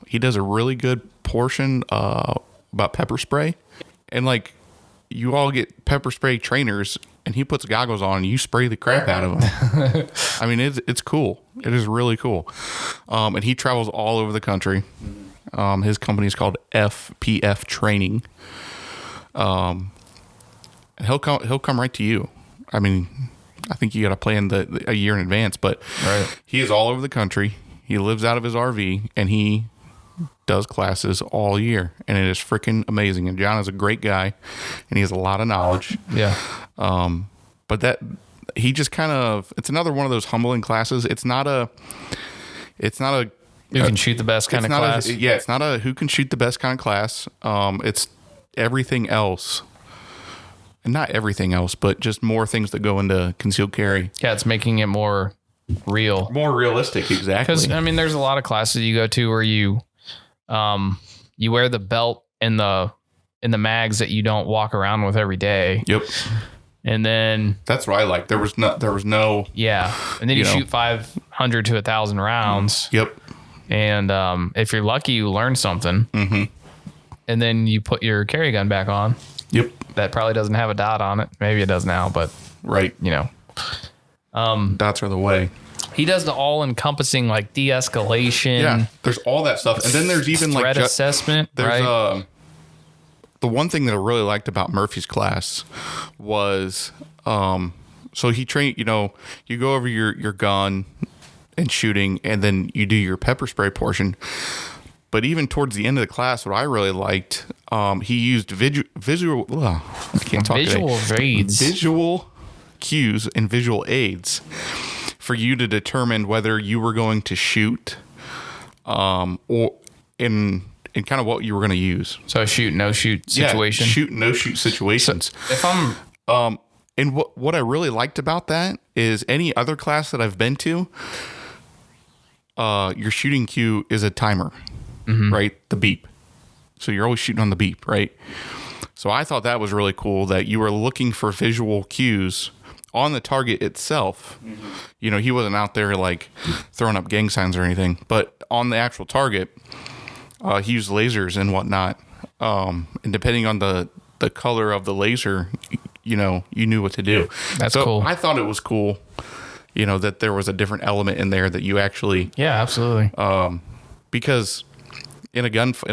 Speaker 2: He does a really good portion about pepper spray. And you all get pepper spray trainers and he puts goggles on and you spray the crap out of them. I mean, it's cool. It is really cool. And he travels all over the country. His company is called FPF Training. And he'll come right to you. I mean, I think you got to plan a year in advance, but he is all over the country. He lives out of his RV and he does classes all year, and it is freaking amazing. And John is a great guy, and he has a lot of knowledge.
Speaker 1: Yeah.
Speaker 2: But that he just it's another one of those humbling classes. It's not a
Speaker 1: who can shoot the best kind of class.
Speaker 2: It's not a who can shoot the best kind of class. It's everything else. And not everything else, but just more things that go into concealed carry.
Speaker 1: Yeah, it's making it more real.
Speaker 2: More realistic, exactly.
Speaker 1: Because, there's a lot of classes you go to where you wear the belt in the mags that you don't walk around with every day.
Speaker 2: Yep.
Speaker 1: And then
Speaker 2: that's what I like. There was no.
Speaker 1: Yeah. And then you shoot 500 to 1,000 rounds.
Speaker 2: Yep.
Speaker 1: And if you're lucky, you learn something. Mm-hmm. And then you put your carry gun back on.
Speaker 2: Yep.
Speaker 1: That probably doesn't have a dot on it. Maybe it does now, but
Speaker 2: right. Dots are the way.
Speaker 1: He does the all-encompassing de-escalation.
Speaker 2: Yeah, there's all that stuff, and then there's even
Speaker 1: threat assessment.
Speaker 2: There's
Speaker 1: right?
Speaker 2: The one thing that I really liked about Murphy's class was so he trained. You go over your gun and shooting, and then you do your pepper spray portion. But even towards the end of the class, what I really liked, he used visual. I can't talk
Speaker 1: visual
Speaker 2: today.
Speaker 1: aids,
Speaker 2: visual cues, and visual aids for you to determine whether you were going to shoot, or in kind of what you were going to use.
Speaker 1: So a shoot no shoot situation.
Speaker 2: Yeah, shoot no shoot situations.
Speaker 1: So if I'm
Speaker 2: and what I really liked about that is any other class that I've been to, your shooting cue is a timer. Mm-hmm. Right? The beep. So you're always shooting on the beep, right? So I thought that was really cool that you were looking for visual cues on the target itself. Mm-hmm. He wasn't out there throwing up gang signs or anything, but on the actual target, he used lasers and whatnot. And depending on the color of the laser, you knew what to do.
Speaker 1: That's cool.
Speaker 2: I thought it was cool, that there was a different element in there that you actually.
Speaker 1: Yeah, absolutely.
Speaker 2: Because in a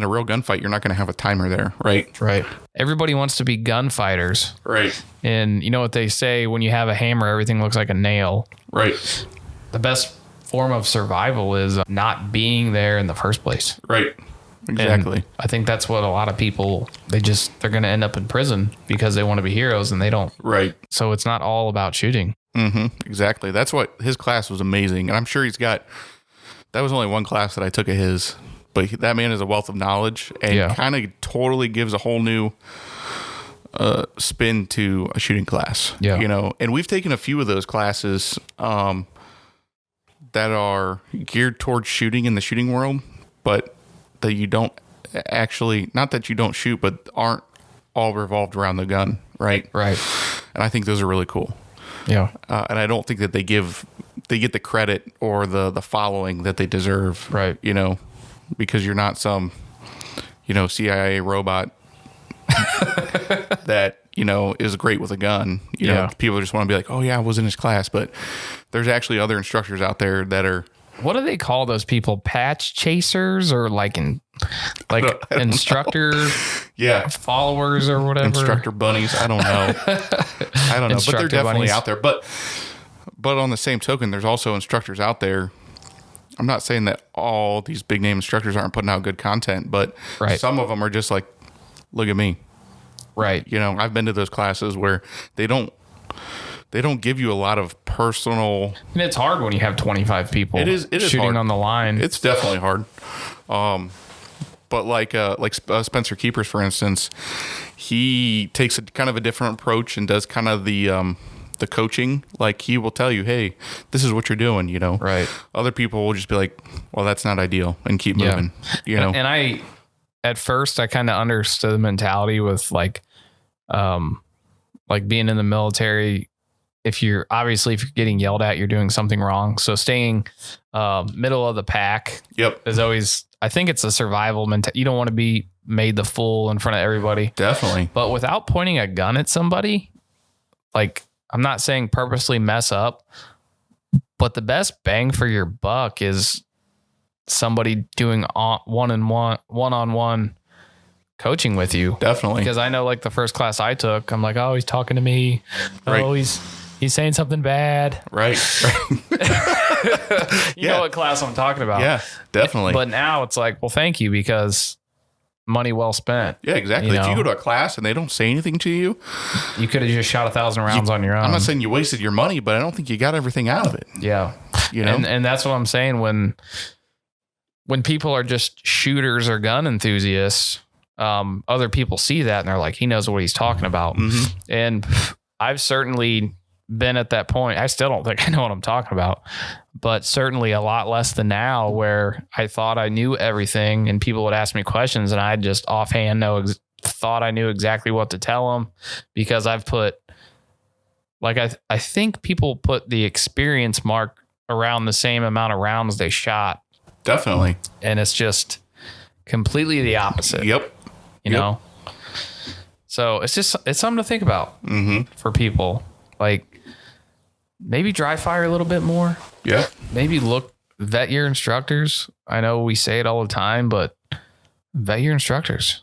Speaker 2: real gunfight, you're not going to have a timer there, right?
Speaker 1: Right. Everybody wants to be gunfighters.
Speaker 2: Right.
Speaker 1: And you know what they say, when you have a hammer, everything looks like a nail.
Speaker 2: Right.
Speaker 1: The best form of survival is not being there in the first place.
Speaker 2: Right. Exactly.
Speaker 1: And I think that's what a lot of people, they're going to end up in prison because they want to be heroes and they don't.
Speaker 2: Right.
Speaker 1: So it's not all about shooting.
Speaker 2: Mm-hmm. Exactly. That's what his class was amazing. And I'm sure that was only one class that I took of his. But that man is a wealth of knowledge and kind of totally gives a whole new spin to a shooting class. Yeah. And we've taken a few of those classes that are geared towards shooting in the shooting world, but that you don't actually, not that you don't shoot, but aren't all revolved around the gun. Right.
Speaker 1: Right.
Speaker 2: And I think those are really cool.
Speaker 1: Yeah.
Speaker 2: And I don't think that they get the credit or the following that they deserve.
Speaker 1: Right.
Speaker 2: Because you're not some, CIA robot, that, is great with a gun. You know, people just want to be like, oh yeah, I was in his class, but there's actually other instructors out there that are.
Speaker 1: What do they call those people? Patch chasers or instructor followers or whatever?
Speaker 2: Instructor bunnies. I don't know. But they're definitely out there. But on the same token, there's also instructors out there. I'm not saying that all these big name instructors aren't putting out good content, but some of them are just like, look at me.
Speaker 1: Right.
Speaker 2: I've been to those classes where they don't give you a lot of personal.
Speaker 1: And it's hard when you have 25 people.
Speaker 2: It is
Speaker 1: shooting
Speaker 2: hard.
Speaker 1: on the line.
Speaker 2: It's definitely hard. But like Spencer Keepers, for instance, he takes a kind of a different approach and does kind of the coaching. Like he will tell you, hey, this is what you're doing,
Speaker 1: Right.
Speaker 2: Other people will just be like, well, that's not ideal, and keep moving,
Speaker 1: And at first I kind of understood the mentality with like being in the military. If you're getting yelled at, you're doing something wrong. So staying middle of the pack is always, I think it's a survival mentality. You don't want to be made the fool in front of everybody.
Speaker 2: Definitely.
Speaker 1: But without pointing a gun at somebody, like I'm not saying purposely mess up, but the best bang for your buck is somebody doing one-on-one coaching with you.
Speaker 2: Definitely.
Speaker 1: Because I know like the first class I took, I'm like, oh, he's talking to me.
Speaker 2: Right.
Speaker 1: Oh, he's saying something bad.
Speaker 2: Right.
Speaker 1: You know what class I'm talking about.
Speaker 2: Yeah, definitely.
Speaker 1: But now it's like, well, thank you, because money well spent.
Speaker 2: Yeah, exactly. If you go to a class and they don't say anything to you,
Speaker 1: you could have just shot 1,000 rounds on your own.
Speaker 2: I'm not saying you wasted your money, but I don't think you got everything out of it.
Speaker 1: Yeah. And that's what I'm saying when people are just shooters or gun enthusiasts, other people see that and they're like, he knows what he's talking about.
Speaker 2: Mm-hmm.
Speaker 1: And I've certainly been at that point. I still don't think I know what I'm talking about, but certainly a lot less than now, where I thought I knew everything and people would ask me questions and I just offhand thought I knew exactly what to tell them, because I've put, like, I think people put the experience mark around the same amount of rounds they shot.
Speaker 2: Definitely.
Speaker 1: And it's just completely the opposite.
Speaker 2: Yep.
Speaker 1: You know? So it's something to think about for people. Like, maybe dry fire a little bit more.
Speaker 2: Yeah.
Speaker 1: Maybe vet your instructors. I know we say it all the time, but vet your instructors.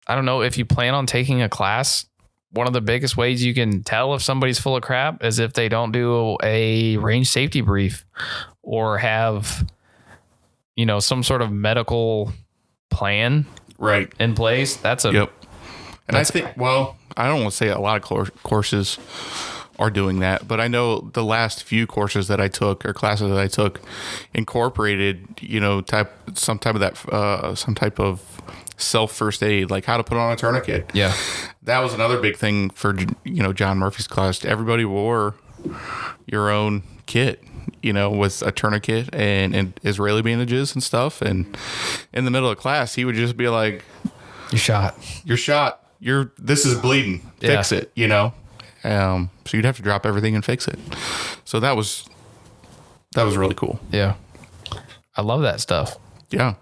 Speaker 1: I don't know if you plan on taking a class. One of the biggest ways you can tell if somebody's full of crap is if they don't do a range safety brief or have, some sort of medical plan in place. And
Speaker 2: I think, I don't want to say a lot of courses are doing that, but I know the last few courses that I took, or classes that I took, incorporated, some type of self first aid, like how to put on a tourniquet.
Speaker 1: Yeah.
Speaker 2: That was another big thing for, John Murphy's class. Everybody wore your own kit, with a tourniquet and Israeli bandages and stuff. And in the middle of class, he would just be like,
Speaker 1: You're shot.
Speaker 2: This is bleeding. Fix it, So you'd have to drop everything and fix it. So that was really cool.
Speaker 1: Yeah. I love that stuff.
Speaker 2: Yeah.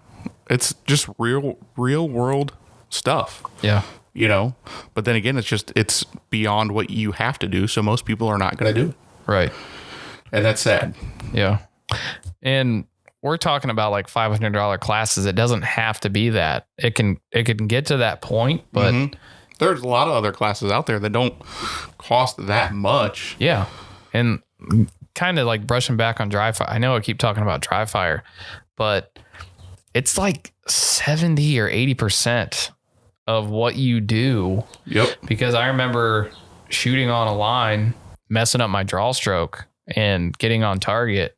Speaker 2: It's just real world stuff.
Speaker 1: Yeah.
Speaker 2: But then again, it's beyond what you have to do. So most people are not going to do it.
Speaker 1: Right.
Speaker 2: And that's sad.
Speaker 1: Yeah. And we're talking about like $500 classes. It doesn't have to be that. It can get to that point, but
Speaker 2: there's a lot of other classes out there that don't cost that much.
Speaker 1: Yeah. And kind of like brushing back on dry fire. I know I keep talking about dry fire, but it's like 70 or 80% of what you do.
Speaker 2: Yep.
Speaker 1: Because I remember shooting on a line, messing up my draw stroke and getting on target,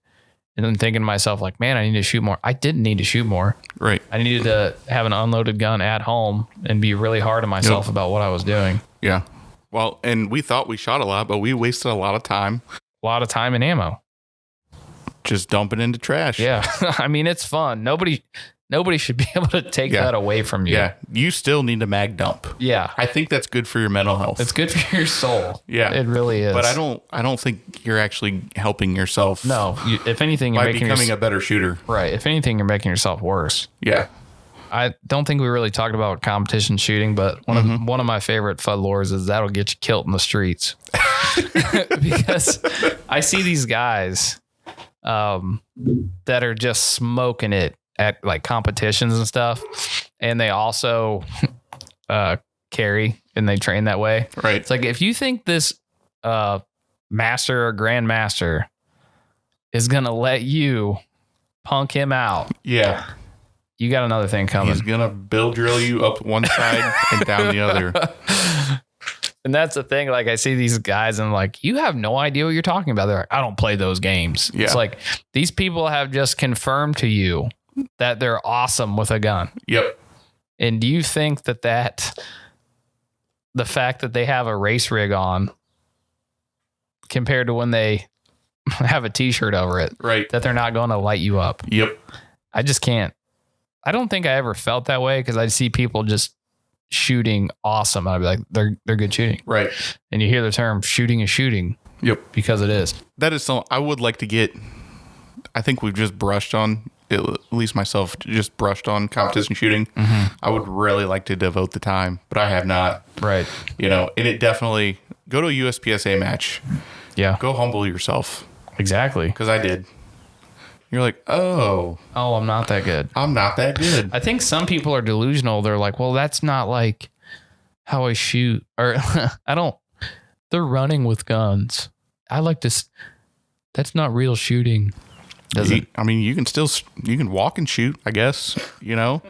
Speaker 1: and then thinking to myself, like, man, I need to shoot more. I didn't need to shoot more.
Speaker 2: Right.
Speaker 1: I needed to have an unloaded gun at home and be really hard on myself about what I was doing.
Speaker 2: Yeah. Well, and we thought we shot a lot, but we wasted a lot of time.
Speaker 1: A lot of time and ammo.
Speaker 2: Just dumping into trash.
Speaker 1: Yeah. I mean, it's fun. Nobody should be able to take that away from you.
Speaker 2: Yeah. You still need to mag dump.
Speaker 1: Yeah.
Speaker 2: I think that's good for your mental health.
Speaker 1: It's good for your soul.
Speaker 2: Yeah.
Speaker 1: It really is.
Speaker 2: But I don't think you're actually helping yourself.
Speaker 1: No. If anything, you're
Speaker 2: by becoming a better shooter.
Speaker 1: Right. If anything, you're making yourself worse.
Speaker 2: Yeah.
Speaker 1: I don't think we really talked about competition shooting, but one of my favorite FUD lures is that'll get you killed in the streets. Because I see these guys that are just smoking it at like competitions and stuff, and they also carry and they train that way.
Speaker 2: Right.
Speaker 1: It's like if you think this master or grandmaster is gonna let you punk him out,
Speaker 2: yeah,
Speaker 1: you got another thing coming.
Speaker 2: He's gonna bill drill you up one side and down the other.
Speaker 1: And that's the thing. Like I see these guys and I'm like, you have no idea what you're talking about. They're like, I don't play those games.
Speaker 2: Yeah.
Speaker 1: It's like these people have just confirmed to you that they're awesome with a gun.
Speaker 2: Yep.
Speaker 1: And do you think that the fact that they have a race rig on compared to when they have a t-shirt over it,
Speaker 2: right,
Speaker 1: that they're not going to light you up?
Speaker 2: Yep.
Speaker 1: I just can't. I don't think I ever felt that way because I see people just shooting awesome. I'd be like, they're good shooting.
Speaker 2: Right.
Speaker 1: And you hear the term shooting is shooting.
Speaker 2: Yep.
Speaker 1: Because it is.
Speaker 2: That is something I would like to get. I think we've just brushed on, at least myself, just brushed on competition shooting. Mm-hmm. I would really like to devote the time, but I have not.
Speaker 1: Right.
Speaker 2: You know, and it definitely, go to a USPSA match.
Speaker 1: Yeah.
Speaker 2: Go humble yourself.
Speaker 1: Exactly.
Speaker 2: Because I did. You're like, oh,
Speaker 1: I'm not that good.
Speaker 2: I'm not that good.
Speaker 1: I think some people are delusional. They're like, well, that's not like how I shoot. Or they're running with guns. I like to, that's not real shooting.
Speaker 2: You can walk and shoot, I guess, you know.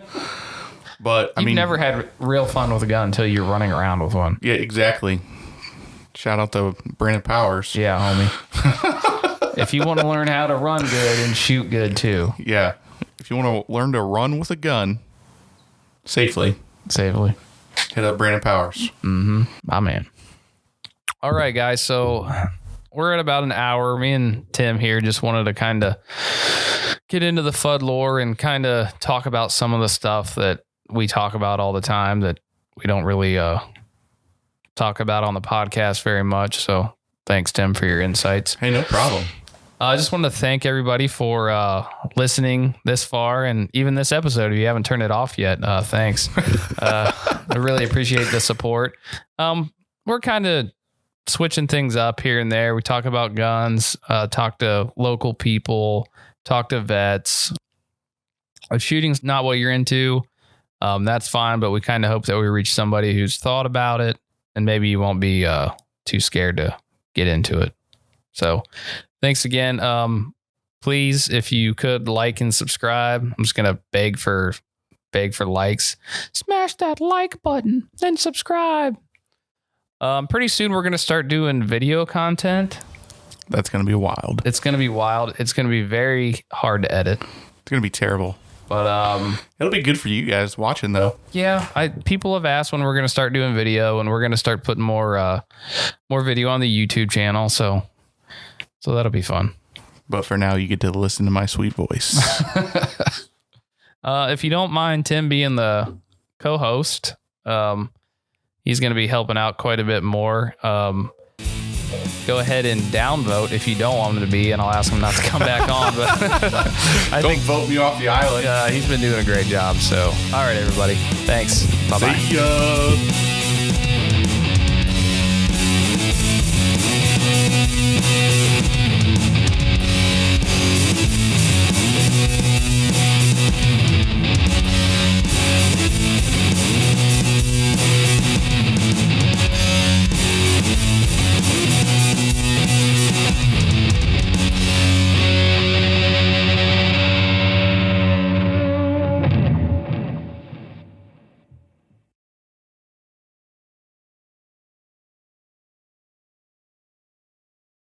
Speaker 2: But
Speaker 1: You've never had real fun with a gun until you're running around with one.
Speaker 2: Yeah, exactly. Shout out to Brandon Powers.
Speaker 1: Yeah, homie. If you want to learn how to run good and shoot good too.
Speaker 2: Yeah. If you want to learn to run with a gun safely, hit up Brandon Powers.
Speaker 1: Mm-hmm. My man. All right, guys. So we're at about an hour. Me and Tim here just wanted to kind of get into the FUD lore and kind of talk about some of the stuff that we talk about all the time that we don't really talk about on the podcast very much. So thanks, Tim, for your insights.
Speaker 2: Hey, no problem.
Speaker 1: I just wanted to thank everybody for listening this far and even this episode. If you haven't turned it off yet, thanks. I really appreciate the support. We're kind of switching things up here and there. We talk about guns, talk to local people, talk to vets. If shooting's not what you're into, that's fine, but we kind of hope that we reach somebody who's thought about it and maybe you won't be too scared to get into it. So thanks again. Please, if you could like and subscribe, I'm just going to beg for likes. Smash that like button, then subscribe. Pretty soon we're going to start doing video content.
Speaker 2: That's going to be wild.
Speaker 1: It's going to be wild. It's going to be very hard to edit.
Speaker 2: It's going to be terrible.
Speaker 1: But
Speaker 2: it'll be good for you guys watching though.
Speaker 1: Yeah, people have asked when we're going to start doing video, and we're going to start putting more video on the YouTube channel. So that'll be fun.
Speaker 2: But for now, you get to listen to my sweet voice.
Speaker 1: If you don't mind Tim being the co-host, he's going to be helping out quite a bit more. Go ahead and downvote if you don't want him to be, and I'll ask him not to come back on. But
Speaker 2: don't vote me off the island.
Speaker 1: He's been doing a great job. So, all right, everybody. Thanks. Bye-bye.
Speaker 2: See ya.